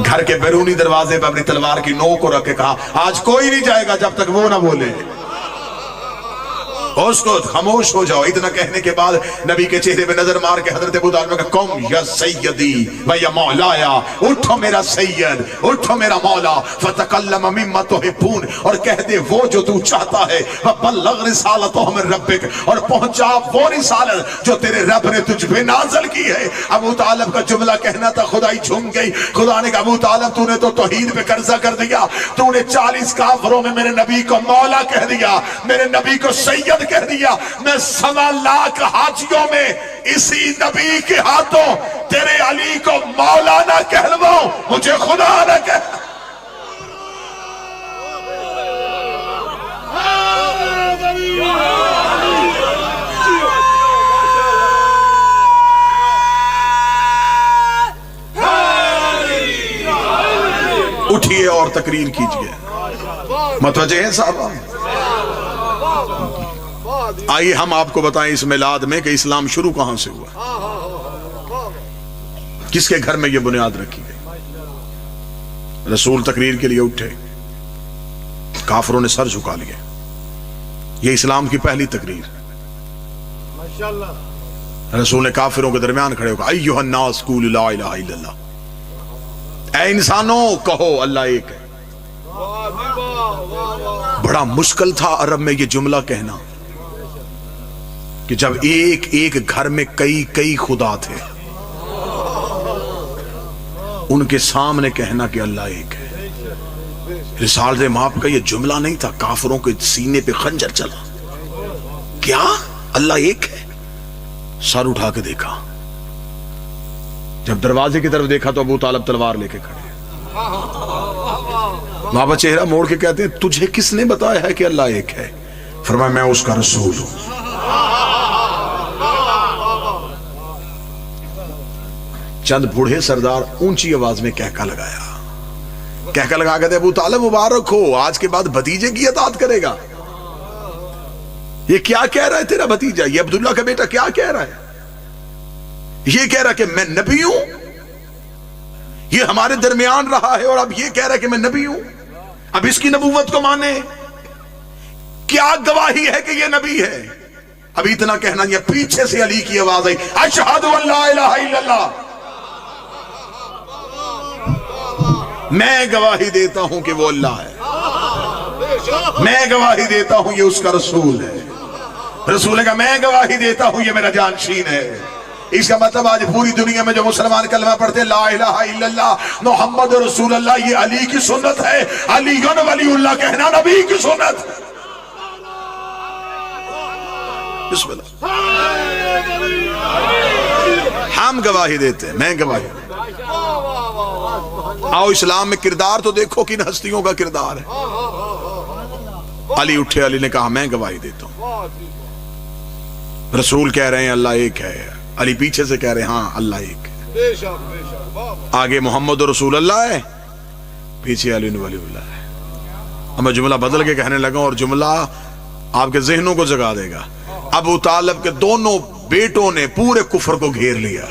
گھر کے بیرونی دروازے پر اپنی تلوار کی نوک کو رکھ کے کہا آج کوئی نہیں جائے گا جب تک وہ نہ بولے. اس کو خاموش ہو جاؤ. اتنا کہنے کے بعد نبی کے چہرے پہ نظر مار کے حضرت ابو طالب نے کہا قم یا سیدی و یا مولایا, اٹھو میرا سید, اٹھو میرا مولا. فتکلم مما تحبون, اور کہہ دے وہ جو تو چاہتا ہے. وبلغ رسالتہ من ربک, اور پہنچا وہ رسالت جو تیرے رب نے تجھ پہ نازل کی ہے. ابو طالب کا جملہ کہنا تھا, خدائی جھوم گئی. خدا نے کہا ابو طالب تو نے تو توحید پہ قرضہ کر دیا, تو نے 40 کافروں میں میرے نبی کو مولا کہہ دیا, میرے نبی کو سید کہہ دیا. میں 1.25 لاکھ حاجیوں میں اسی نبی کے ہاتھوں تیرے علی کو مولا نہ کہلواؤں, مجھے خدا نہ کہہ. اٹھئے اور تقریر کیجئے. متوجہ ہیں صاحب؟ آئیے ہم آپ کو بتائیں اس میلاد میں کہ اسلام شروع کہاں سے ہوا, کس کے گھر میں یہ بنیاد رکھی گئی. رسول تقریر کے لیے اٹھے, کافروں نے سر جھکا لیے. یہ اسلام کی پہلی تقریر. رسول نے کافروں کے درمیان کھڑے ہو کہا ایھا الناس قولوا لا الہ الا اللہ, اے انسانوں کہو اللہ ایک ہے. بڑا مشکل تھا عرب میں یہ جملہ کہنا کہ جب ایک ایک گھر میں کئی کئی خدا تھے، ان کے سامنے کہنا کہ اللہ ایک ہے. رسالت مآب کا یہ جملہ نہیں تھا، کافروں کے سینے پہ خنجر چلا. کیا اللہ ایک ہے؟ سر اٹھا کے دیکھا، جب دروازے کی طرف دیکھا تو ابو طالب تلوار لے کے کھڑے. بابا چہرہ موڑ کے کہتے ہیں تجھے کس نے بتایا ہے کہ اللہ ایک ہے؟ فرمایا میں اس کا رسول ہوں. چند بوڑھے سردار اونچی آواز میں کہکا لگایا، کہکا لگا کہتے ابو طالب مبارک ہو، آج کے بعد بھتیجے کی اطاعت کرے گا. یہ کیا کہہ رہا ہے تیرا بھتیجا؟ یہ عبداللہ کا بیٹا کیا کہہ رہا ہے؟ یہ کہہ رہا کہ میں نبی ہوں، یہ ہمارے درمیان رہا ہے اور اب یہ کہہ رہا ہے کہ میں نبی ہوں. اب اس کی نبوت کو مانے، کیا گواہی ہے کہ یہ نبی ہے؟ اب اتنا کہنا یہ پیچھے سے علی کی آواز آئی، اشہد ان لا الہ الا اللہ، میں گواہی دیتا ہوں کہ وہ اللہ ہے، میں گواہی دیتا ہوں یہ اس کا رسول ہے. رسول کا میں گواہی دیتا ہوں یہ میرا جانشین ہے. اس کا مطلب آج پوری دنیا میں جو مسلمان کلمہ پڑھتے لا الہ الا اللہ محمد رسول اللہ، یہ علی کی سنت ہے. علی ولی اللہ کہنا نبی کی سنت. بسم اللہ. ہم گواہی دیتے ہیں، میں گواہی. آؤ اسلام میں کردار تو دیکھو کن ہستیوں کا کردار ہے. علی اٹھے، علی نے کہا میں گواہی دیتا ہوں. رسول کہہ رہے ہیں اللہ ایک ہے، علی پیچھے سے کہہ رہے ہیں ہاں اللہ ایک ہے. آگے محمد رسول اللہ ہے، پیچھے علی ولی اللہ ہے. اب میں جملہ بدل کے کہنے لگا اور جملہ آپ کے ذہنوں کو جگا دے گا. ابو طالب کے دونوں بیٹوں نے پورے کفر کو گھیر لیا.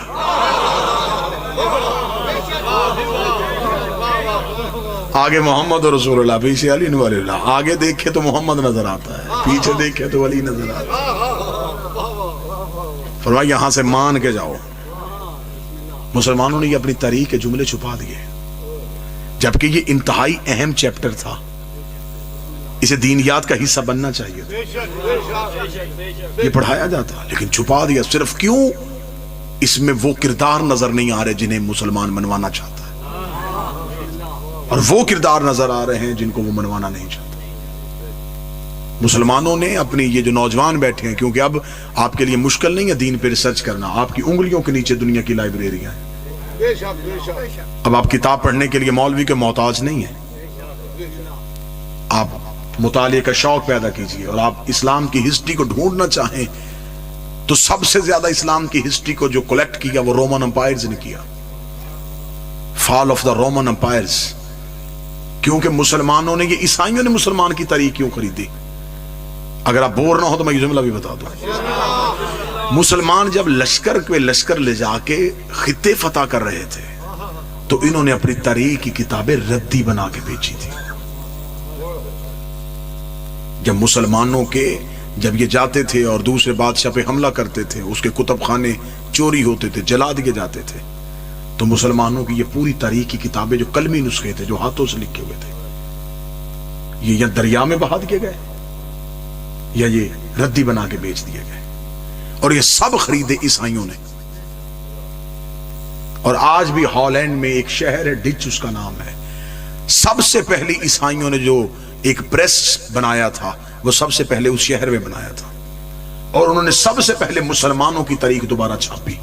آگے محمد رسول اللہ، پیچھے علی ولی اللہ. آگے دیکھے تو محمد نظر آتا ہے، پیچھے دیکھے تو علی نظر آتا ہے. فرمایا یہاں سے مان کے جاؤ. مسلمانوں نے یہ اپنی تاریخ کے جملے چھپا دیے، جبکہ یہ انتہائی اہم چیپٹر تھا، اسے دینیات کا حصہ بننا چاہیے تھا، یہ پڑھایا جاتا لیکن چھپا دیا. صرف کیوں؟ اس میں وہ کردار نظر نہیں آ رہے جنہیں مسلمان منوانا چاہتا ہے، اور وہ کردار نظر آ رہے ہیں جن کو وہ منوانا نہیں چاہتا. مسلمانوں نے اپنی یہ جو نوجوان بیٹھے ہیں، کیونکہ اب آپ کے لیے مشکل نہیں ہے دین پہ ریسرچ کرنا، آپ کی انگلیوں کے نیچے دنیا کی لائبریریاں ہیں. اب آپ کتاب پڑھنے کے لیے مولوی کے محتاج نہیں ہیں. آپ مطالعے کا شوق پیدا کیجئے، اور آپ اسلام کی ہسٹری کو ڈھونڈنا چاہیں تو سب سے زیادہ اسلام کی ہسٹری کو جو کلیکٹ کیا وہ رومن امپائرز نے کیا. فال آف دا رومن امپائرز. کیونکہ مسلمانوں نے، یہ عیسائیوں نے مسلمان کی تاریخ کیوں خریدی؟ اگر آپ بور نہ ہو تو میں یہ جملہ بھی بتا دوں. مسلمان جب لشکر لے جا کے خطے فتح کر رہے تھے تو انہوں نے اپنی تاریخ کی کتابیں ردی بنا کے بیچی تھی. جب مسلمانوں کے جب یہ جاتے تھے اور دوسرے بادشاہ پہ حملہ کرتے تھے، اس کے کتب خانے چوری ہوتے تھے، جلا دیے جاتے تھے، تو مسلمانوں کی یہ پوری تاریخ کی کتابیں جو قلمی نسخے تھے، جو ہاتھوں سے لکھے ہوئے تھے، یہ یا دریا میں بہا دیے گئے یا یہ ردی بنا کے بیچ دیے گئے. اور یہ سب خریدے عیسائیوں نے. اور آج بھی ہالینڈ میں ایک شہر ہے، ڈچ اس کا نام ہے، سب سے پہلی عیسائیوں نے جو ایک پریس بنایا تھا وہ سب سے پہلے اس شہر میں بنایا تھا، اور انہوں نے سب سے پہلے مسلمانوں کی تاریخ دوبارہ چھاپی.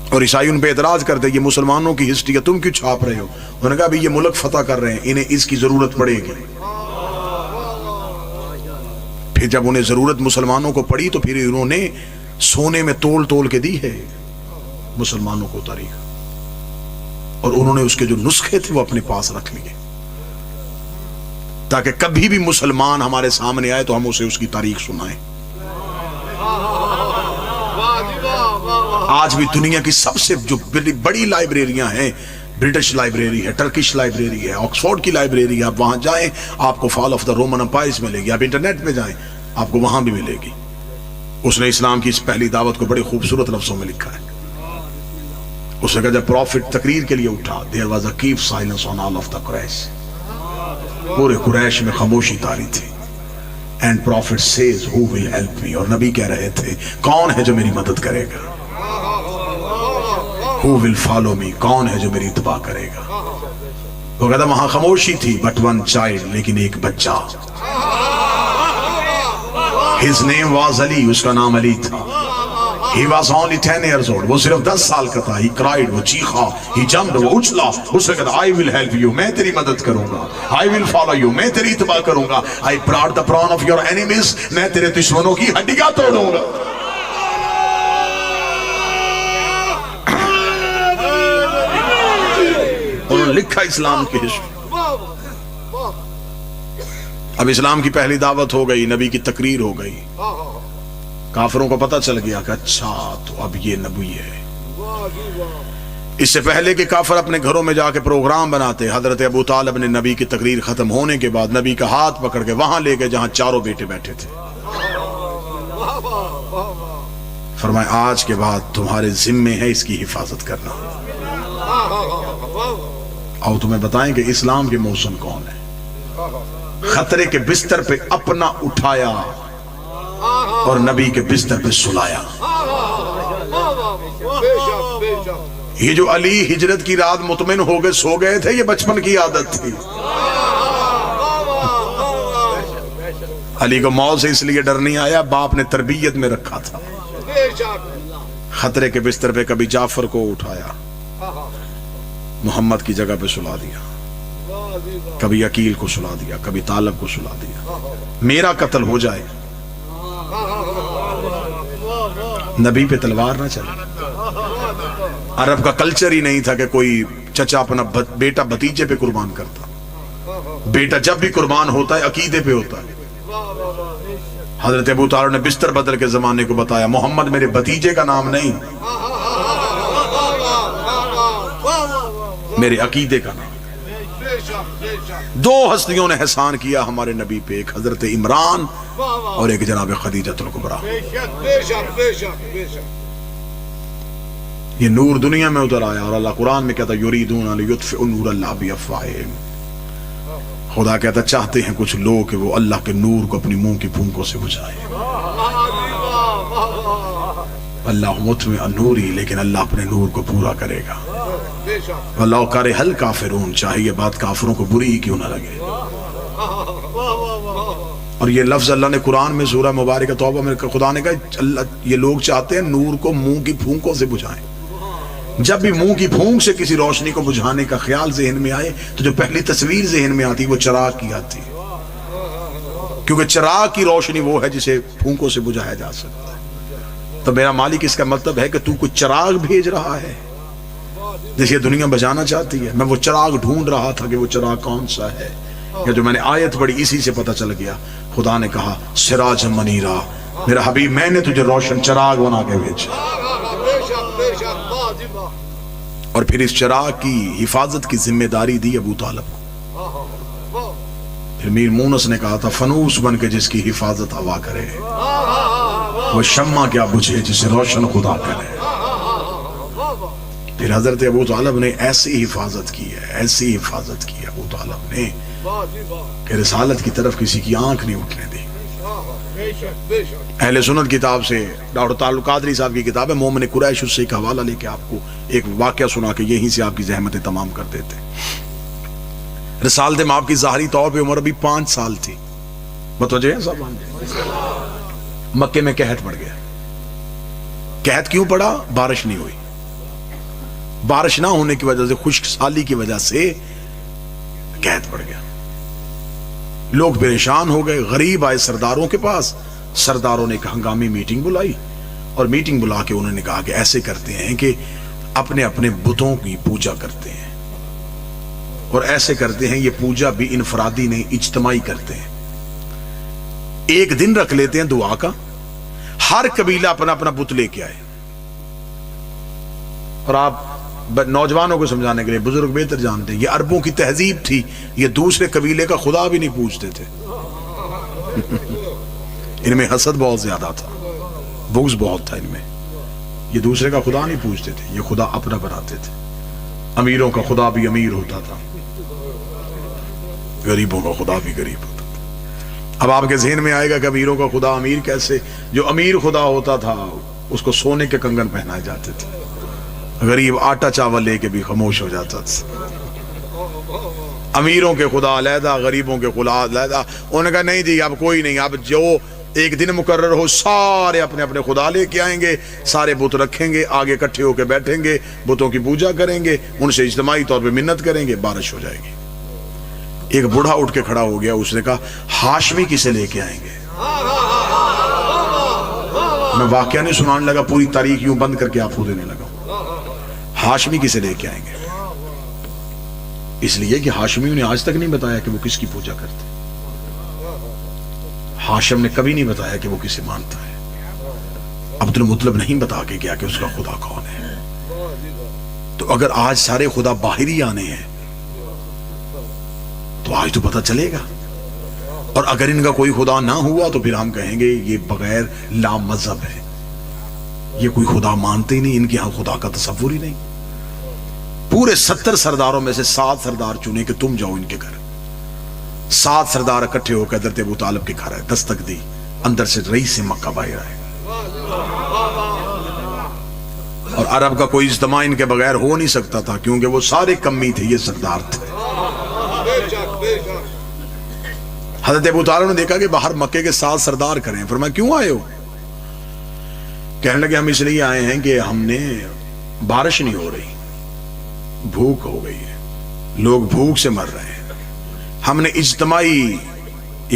اور عیسائی ان پہ اعتراض کرتے یہ مسلمانوں کی ہسٹری کا تم کیوں چھاپ رہے ہو؟ انہوں نے کہا ابھی یہ ملک فتح کر رہے ہیں، انہیں اس کی ضرورت پڑے گی. پھر جب انہیں ضرورت مسلمانوں کو پڑی تو پھر انہوں نے سونے میں تول کے دی ہے مسلمانوں کو تاریخ، اور انہوں نے اس کے جو نسخے تھے وہ اپنے پاس رکھ لیے تاکہ کبھی بھی مسلمان ہمارے سامنے آئے تو ہم اسے اس کی تاریخ سنائیں. آج بھی دنیا کی سب سے جو بڑی لائبریریاں ہیں، برٹش لائبریری ہے، ٹرکش لائبریری ہے، آکسفورڈ کی لائبریری ہے، آپ وہاں جائیں آپ کو فال آف دا رومن امپائرز ملے گی. آپ انٹرنیٹ پہ جائیں آپ کو وہاں بھی ملے گی. اس نے اسلام کی اس پہلی دعوت کو بڑے خوبصورت لفظوں میں لکھا ہے. اسے کہا جب پروفٹ تقریر کے لیے اٹھا, there was a keep silence on all of the Quraysh, پورے قریش میں خاموشی طاری تھی. And prophet says who will help me, اور نبی کہہ رہے تھے کون ہے جو میری مدد کرے گا, who will follow me, کون ہے جو میری اتباع کرے گا. وہ کہتا وہاں خاموشی تھی, but one child, لیکن ایک بچہ, his name was Ali, اس کا نام علی تھا. He was only 10 years old, وہ صرف 10 سال کا تھا. He cried, وہ چیخا, he jumped, وہ اچھلا. اس نے کہا I will help you, میں تیری مدد کروں گا. I will follow you, میں تیری اتباع کروں گا. I brought the brawn of your enemies, میں تیرے دشمنوں کی ہڈیاں توڑوں گا. انہوں نے لکھا اسلام کی ہسٹری. اب اسلام کی پہلی دعوت ہو گئی, نبی کی تقریر ہو گئی, کافروں کو پتہ چل گیا کہ اچھا تو اب یہ نبی ہے. اس سے پہلے کہ کافر اپنے گھروں میں جا کے پروگرام بناتے, حضرت ابو طالب نے نبی کی تقریر ختم ہونے کے بعد نبی کا ہاتھ پکڑ کے وہاں لے گئے جہاں چاروں بیٹے بیٹھے تھے. فرمایا آج کے بعد تمہارے ذمے ہے اس کی حفاظت کرنا. اور تمہیں بتائیں کہ اسلام کے موسم کون ہے. خطرے کے بستر پہ اپنا اٹھایا اور نبی کے بستر پہ سلایا. یہ جو علی ہجرت کی رات مطمئن ہو گئے سو گئے تھے, یہ بچپن کی عادت تھی. علی کو موت سے اس لیے ڈر نہیں آیا, باپ نے تربیت میں رکھا تھا. خطرے کے بستر پہ کبھی جعفر کو اٹھایا, محمد کی جگہ پہ سلا دیا, کبھی عقیل کو سلا دیا, کبھی طالب کو سلا دیا, میرا قتل ہو جائے, نبی پہ تلوار نہ چلے. عرب کا کلچر ہی نہیں تھا کہ کوئی چچا اپنا بیٹا بھتیجے پہ قربان کرتا. بیٹا جب بھی قربان ہوتا ہے عقیدے پہ ہوتا ہے. حضرت ابو طالب نے بستر بدل کے زمانے کو بتایا محمد میرے بھتیجے کا نام نہیں, میرے عقیدے کا نام. دو ہستیوں نے احسان کیا ہمارے نبی پہ, ایک حضرت عمران اور ایک جناب خدیجہ الکبریٰ. یہ نور دنیا میں اتر آیا اور اللہ قرآن میں کہتا یریدون لیطفئوا نور اللہ بافواہہم. خدا کہتا چاہتے ہیں کچھ لوگ کہ وہ اللہ کے نور کو اپنی منہ کی پھونکوں سے بجھائے. اللہ متمع نوری, لیکن اللہ اپنے نور کو پورا کرے گا. وَلَوْ كَرِهَ الْكَافِرُونَ, چاہے یہ بات کافروں کو بری ہی کیوں نہ لگے. اور یہ لفظ اللہ نے قرآن میں سورہ مبارکہ توبہ میں خدا نے کہا یہ لوگ چاہتے ہیں نور کو منہ کی پھونکوں سے بجھائیں. جب بھی منہ کی پھونک سے کسی روشنی کو بجھانے کا خیال ذہن میں آئے تو جو پہلی تصویر ذہن میں آتی وہ چراغ کی آتی, کیونکہ چراغ کی روشنی وہ ہے جسے پھونکوں سے بجھایا جا سکتا ہے. تو میرا مالک اس کا مطلب ہے کہ تو کوئی چراغ بھیج رہا ہے جسے دنیا بجانا چاہتی ہے. میں وہ چراغ ڈھونڈ رہا تھا کہ وہ چراغ کون سا ہے, کہ جو میں نے آیت پڑھی اسی سے پتہ چل گیا. خدا نے کہا سراج منیرا, میرا حبیب میں نے تجھے روشن چراغ بنا کے بھیجا. اور پھر اس چراغ کی حفاظت کی ذمہ داری دی ابو طالب کو. پھر میر مونس نے کہا تھا فنوس بن کے جس کی حفاظت ہوا کرے, وہ شمع کیا بجھے جسے روشن خدا کرے. پھر حضرت ابو طالب نے ایسی حفاظت کی ہے, ایسی حفاظت کی ہے ابو طالب نے کہ رسالت کی طرف کسی کی آنکھ نہیں اٹھنے دی. اہل سنت کتاب سے ڈاکٹر تعلق قادری صاحب کی کتاب ہے مومن قریش, اس سے ایک حوالہ لے کے آپ کو ایک واقعہ سنا کے یہیں سے آپ کی زحمتیں تمام کر دیتے. رسالت مآب کی ظاہری طور پہ عمر ابھی 5 سال تھی. متوجہ ہے صاحب؟ مکے میں قحط پڑ گیا. قحط کیوں پڑا؟ بارش نہیں ہوئی. بارش نہ ہونے کی وجہ سے, خشک سالی کی وجہ سے قحط پڑ گیا. لوگ پریشان ہو گئے, غریب آئے سرداروں کے پاس. سرداروں نے ایک ہنگامی میٹنگ بلائی اور میٹنگ بلا کے انہوں نے کہا کہ ایسے کرتے ہیں کہ اپنے اپنے بتوں کی پوجا کرتے ہیں, اور ایسے کرتے ہیں یہ پوجا بھی انفرادی نہیں اجتماعی کرتے ہیں. ایک دن رکھ لیتے ہیں دعا کا, ہر قبیلہ اپنا اپنا بت لے کے آئے. اور آپ نوجوانوں کو سمجھانے کے لیے, بزرگ بہتر جانتے ہیں, یہ عربوں کی تہذیب تھی, یہ دوسرے قبیلے کا خدا بھی نہیں پوجتے تھے. ان میں حسد بہت زیادہ تھا, بغض بہت تھا ان میں. یہ دوسرے کا خدا نہیں پوچھتے تھے، یہ خدا اپنا بناتے تھے۔ امیروں کا خدا بھی امیر ہوتا تھا، غریبوں کا خدا بھی غریب ہوتا تھا۔ اب آپ کے ذہن میں آئے گا کہ امیروں کا خدا امیر کیسے؟ جو امیر خدا ہوتا تھا اس کو سونے کے کنگن پہنائے جاتے تھے، غریب آٹا چاول لے کے بھی خاموش ہو جاتا تھا۔ امیروں کے خدا علیحدہ، غریبوں کے خدا علیحدہ۔ انہوں نے کہا نہیں جی اب کوئی نہیں، اب جو ایک دن مقرر ہو سارے اپنے اپنے خدا لے کے آئیں گے، سارے بت رکھیں گے، آگے اکٹھے ہو کے بیٹھیں گے، بتوں کی پوجا کریں گے، ان سے اجتماعی طور پہ منت کریں گے، بارش ہو جائے گی۔ ایک بوڑھا اٹھ کے کھڑا ہو گیا، اس نے کہا ہاشمی کسے لے کے آئیں گے؟ میں واقعہ نہیں سنانے لگا، پوری تاریخ یوں بند کر کے آپ کو دینے لگا۔ ہاشمی کسے لے کے آئیں گے؟ اس لیے کہ ہاشمیوں نے آج تک نہیں بتایا کہ وہ کس کی پوجا کرتے، ہاشم نے کبھی نہیں بتایا کہ وہ کسے مانتا ہے، عبد المطلب نہیں بتا کے گیا کہ اس کا خدا کون ہے۔ تو اگر آج سارے خدا باہری آنے ہیں تو آج تو پتہ چلے گا، اور اگر ان کا کوئی خدا نہ ہوا تو پھر ہم کہیں گے یہ بغیر لا مذہب ہے، یہ کوئی خدا مانتے ہی نہیں، ان کے ہاں خدا کا تصور ہی نہیں۔ پورے 70 سرداروں میں سے 7 سردار چنے کہ تم جاؤ ان کے گھر۔ 7 سردار اکٹھے ہو کے حضرت ابو طالب کے گھر آئے، دستک دی، اندر سے رئیس سے مکہ باہر آئے، اور عرب کا کوئی اجتماع ان کے بغیر ہو نہیں سکتا تھا، کیونکہ وہ سارے کمی تھے، یہ سردار تھے۔ حضرت ابو طالب نے دیکھا کہ باہر مکے کے 7 سردار کریں، فرمایا کیوں آئے ہو؟ کہنے لگے ہم اس لیے آئے ہیں کہ ہم نے بارش نہیں ہو رہی، بھوک ہو گئی ہے، لوگ بھوک سے مر رہے ہیں، ہم نے اجتماعی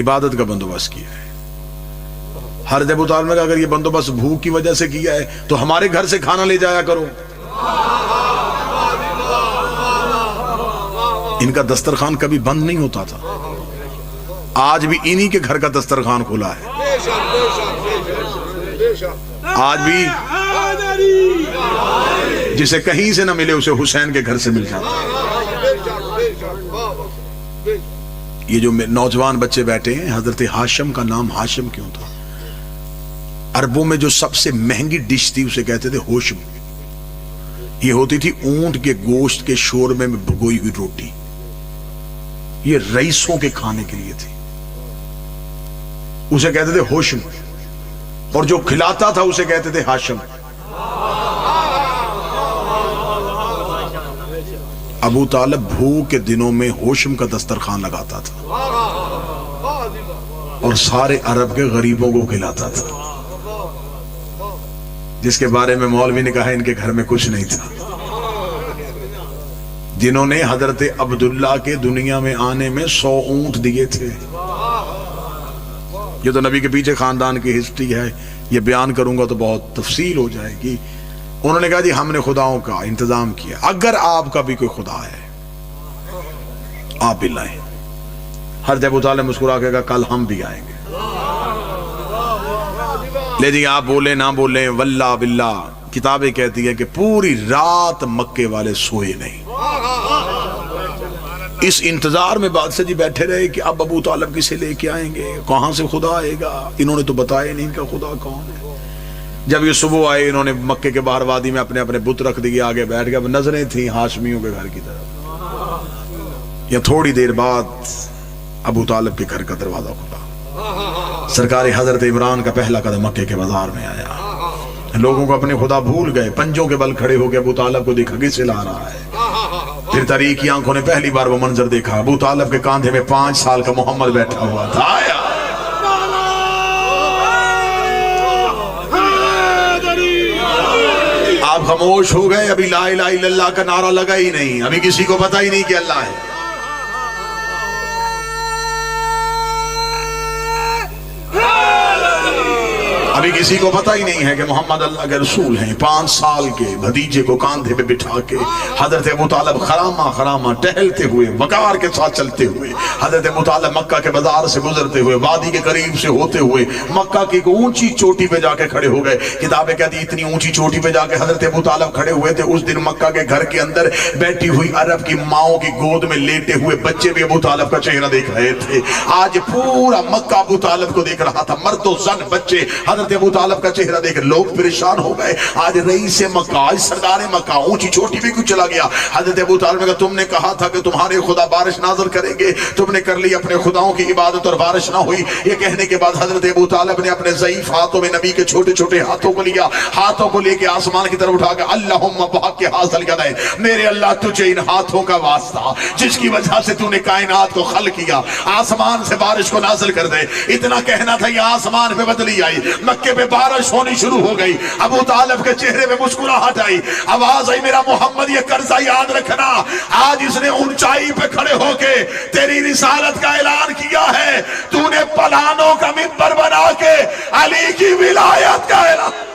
عبادت کا بندوبست کیا ہے۔ حضرت ابو طالب نے کہا اگر یہ بندوبست بھوک کی وجہ سے کیا ہے تو ہمارے گھر سے کھانا لے جایا کرو۔ ان کا دسترخوان کبھی بند نہیں ہوتا تھا، آج بھی انہی کے گھر کا دسترخوان کھلا ہے، آج بھی جسے کہیں سے نہ ملے اسے حسین کے گھر سے مل جاتا ہے۔ یہ جو نوجوان بچے بیٹھے ہیں، حضرت ہاشم کا نام ہاشم کیوں تھا؟ عربوں میں جو سب سے مہنگی ڈش تھی اسے کہتے تھے ہوشم، یہ ہوتی تھی اونٹ کے گوشت کے شوربے میں بھگوئی ہوئی روٹی، یہ رئیسوں کے کھانے کے لیے تھی، اسے کہتے تھے ہوشم، اور جو کھلاتا تھا اسے کہتے تھے ہاشم۔ ابو طالب بھوک کے دنوں میں ہوشم کا دسترخوان لگاتا تھا اور سارے عرب کے غریبوں کو کھلاتا تھا، جس کے بارے میں مولوی نے کہا ان کے گھر میں کچھ نہیں تھا، جنہوں نے حضرت عبداللہ کے دنیا میں آنے میں 100 اونٹ دیے تھے۔ یہ تو نبی کے پیچھے خاندان کی ہسٹری ہے، یہ بیان کروں گا تو بہت تفصیل ہو جائے گی۔ انہوں نے کہا جی ہم نے خداؤں کا انتظام کیا، اگر آپ کا بھی کوئی خدا ہے آپ بھی لائیں۔ حضرت ابو طالب مسکرا کے کہا کل ہم بھی آئیں گے۔ لیکن آپ بولیں نہ بولیں، واللہ باللہ کتابیں کہتی ہیں کہ پوری رات مکے والے سوئے نہیں، اس انتظار میں بادشاہ جی بیٹھے رہے کہ اب ابو طالب کسے لے کے آئیں گے، کہاں سے خدا آئے گا، انہوں نے تو بتایا نہیں ان کا خدا کون ہے۔ جب یہ صبح آئے انہوں نے مکے کے باہر وادی میں اپنے اپنے بت رکھ دیے، آگے بیٹھ گئے، نظریں تھیں ہاشمیوں کے گھر کی طرف۔ یا تھوڑی دیر بعد ابو طالب کے گھر کا دروازہ کھلا، سرکار حضرت عمران کا پہلا قدم مکے کے بازار میں آیا، لوگوں کو اپنے خدا بھول گئے، پنجوں کے بل کھڑے ہو کے ابو طالب کو دیکھا کسے لا رہا ہے۔ پھر طریق کی آنکھوں نے پہلی بار وہ منظر دیکھا، ابو طالب کے کاندھے میں 5 سال کا محمد بیٹھا ہوا تھا۔ آیا آپ خاموش ہو گئے، ابھی لا الہ الا اللہ کا نعرہ لگا ہی نہیں، ابھی کسی کو پتہ ہی نہیں کہ اللہ ہے۔ ابھی کسی کو پتہ ہی نہیں ہے کہ محمد اللہ کے رسول ہیں۔ 5 سال کے بھتیجے کو کاندھے پہ بٹھا کے حضرت ابو طالب خرامہ خرامہ ٹہلتے ہوئے، وقار کے ساتھ چلتے ہوئے، حضرت ابو طالب مکہ کے بازار سے گزرتے ہوئے، وادی کے قریب سے ہوتے ہوئے مکہ کی ایک اونچی چوٹی پہ جا کے کھڑے ہو گئے۔ کتابیں کہتی اتنی اونچی چوٹی پہ جا کے حضرت ابو طالب کھڑے ہوئے تھے، اس دن مکہ کے گھر کے اندر بیٹھی ہوئی عرب کی ماؤں کی گود میں لیٹے ہوئے بچے بھی ابو طالب کا چہرہ دیکھ رہے تھے۔ آج پورا مکہ ابو طالب کو دیکھ رہا تھا، مرد و زن بچے حضرت ابو طالب کا چہرہ دیکھ لوگ پریشان ہو گئے. آج رئیس مکہ، آج سردار مکہ، اونچی چھوٹی بھی کچھ چلا گیا. حضرت ابو طالب نے کہا تم نے کہا تھا کہ تمہارے خدا بارش نازل کریں گے، تم نے کر لی اپنے خداؤں کی عبادت اور بارش نہ ہوئی. یہ کہنے کے بعد حضرت ابو طالب نے اپنے ضعیف ہاتھوں میں نبی کے چھوٹے چھوٹے ہاتھوں کو لیا، ہاتھوں کو لے کے آسمان کی طرف اٹھا کے اللہم بحق حاصل کر دے، میرے اللہ تجھے ان ہاتھوں کا واسطہ جس کی وجہ سے تو نے کائنات کو خلق کیا، آسمان سے بارش کو نازل کر دے. اتنا کہنا تھا، یہ آسمان پہ بدلی آئی، مکے پہ بارش ہونی شروع ہو گئی. ابو طالب کے چہرے پہ مسکراہٹ آئی، آواز آئی میرا محمد یہ قرضہ یاد رکھنا، آج اس نے اونچائی پہ کھڑے ہو کے تیری رسالت کا اعلان کیا ہے، تو نے پلانوں کا منبر بنا کے علی کی ولایت کا اعلان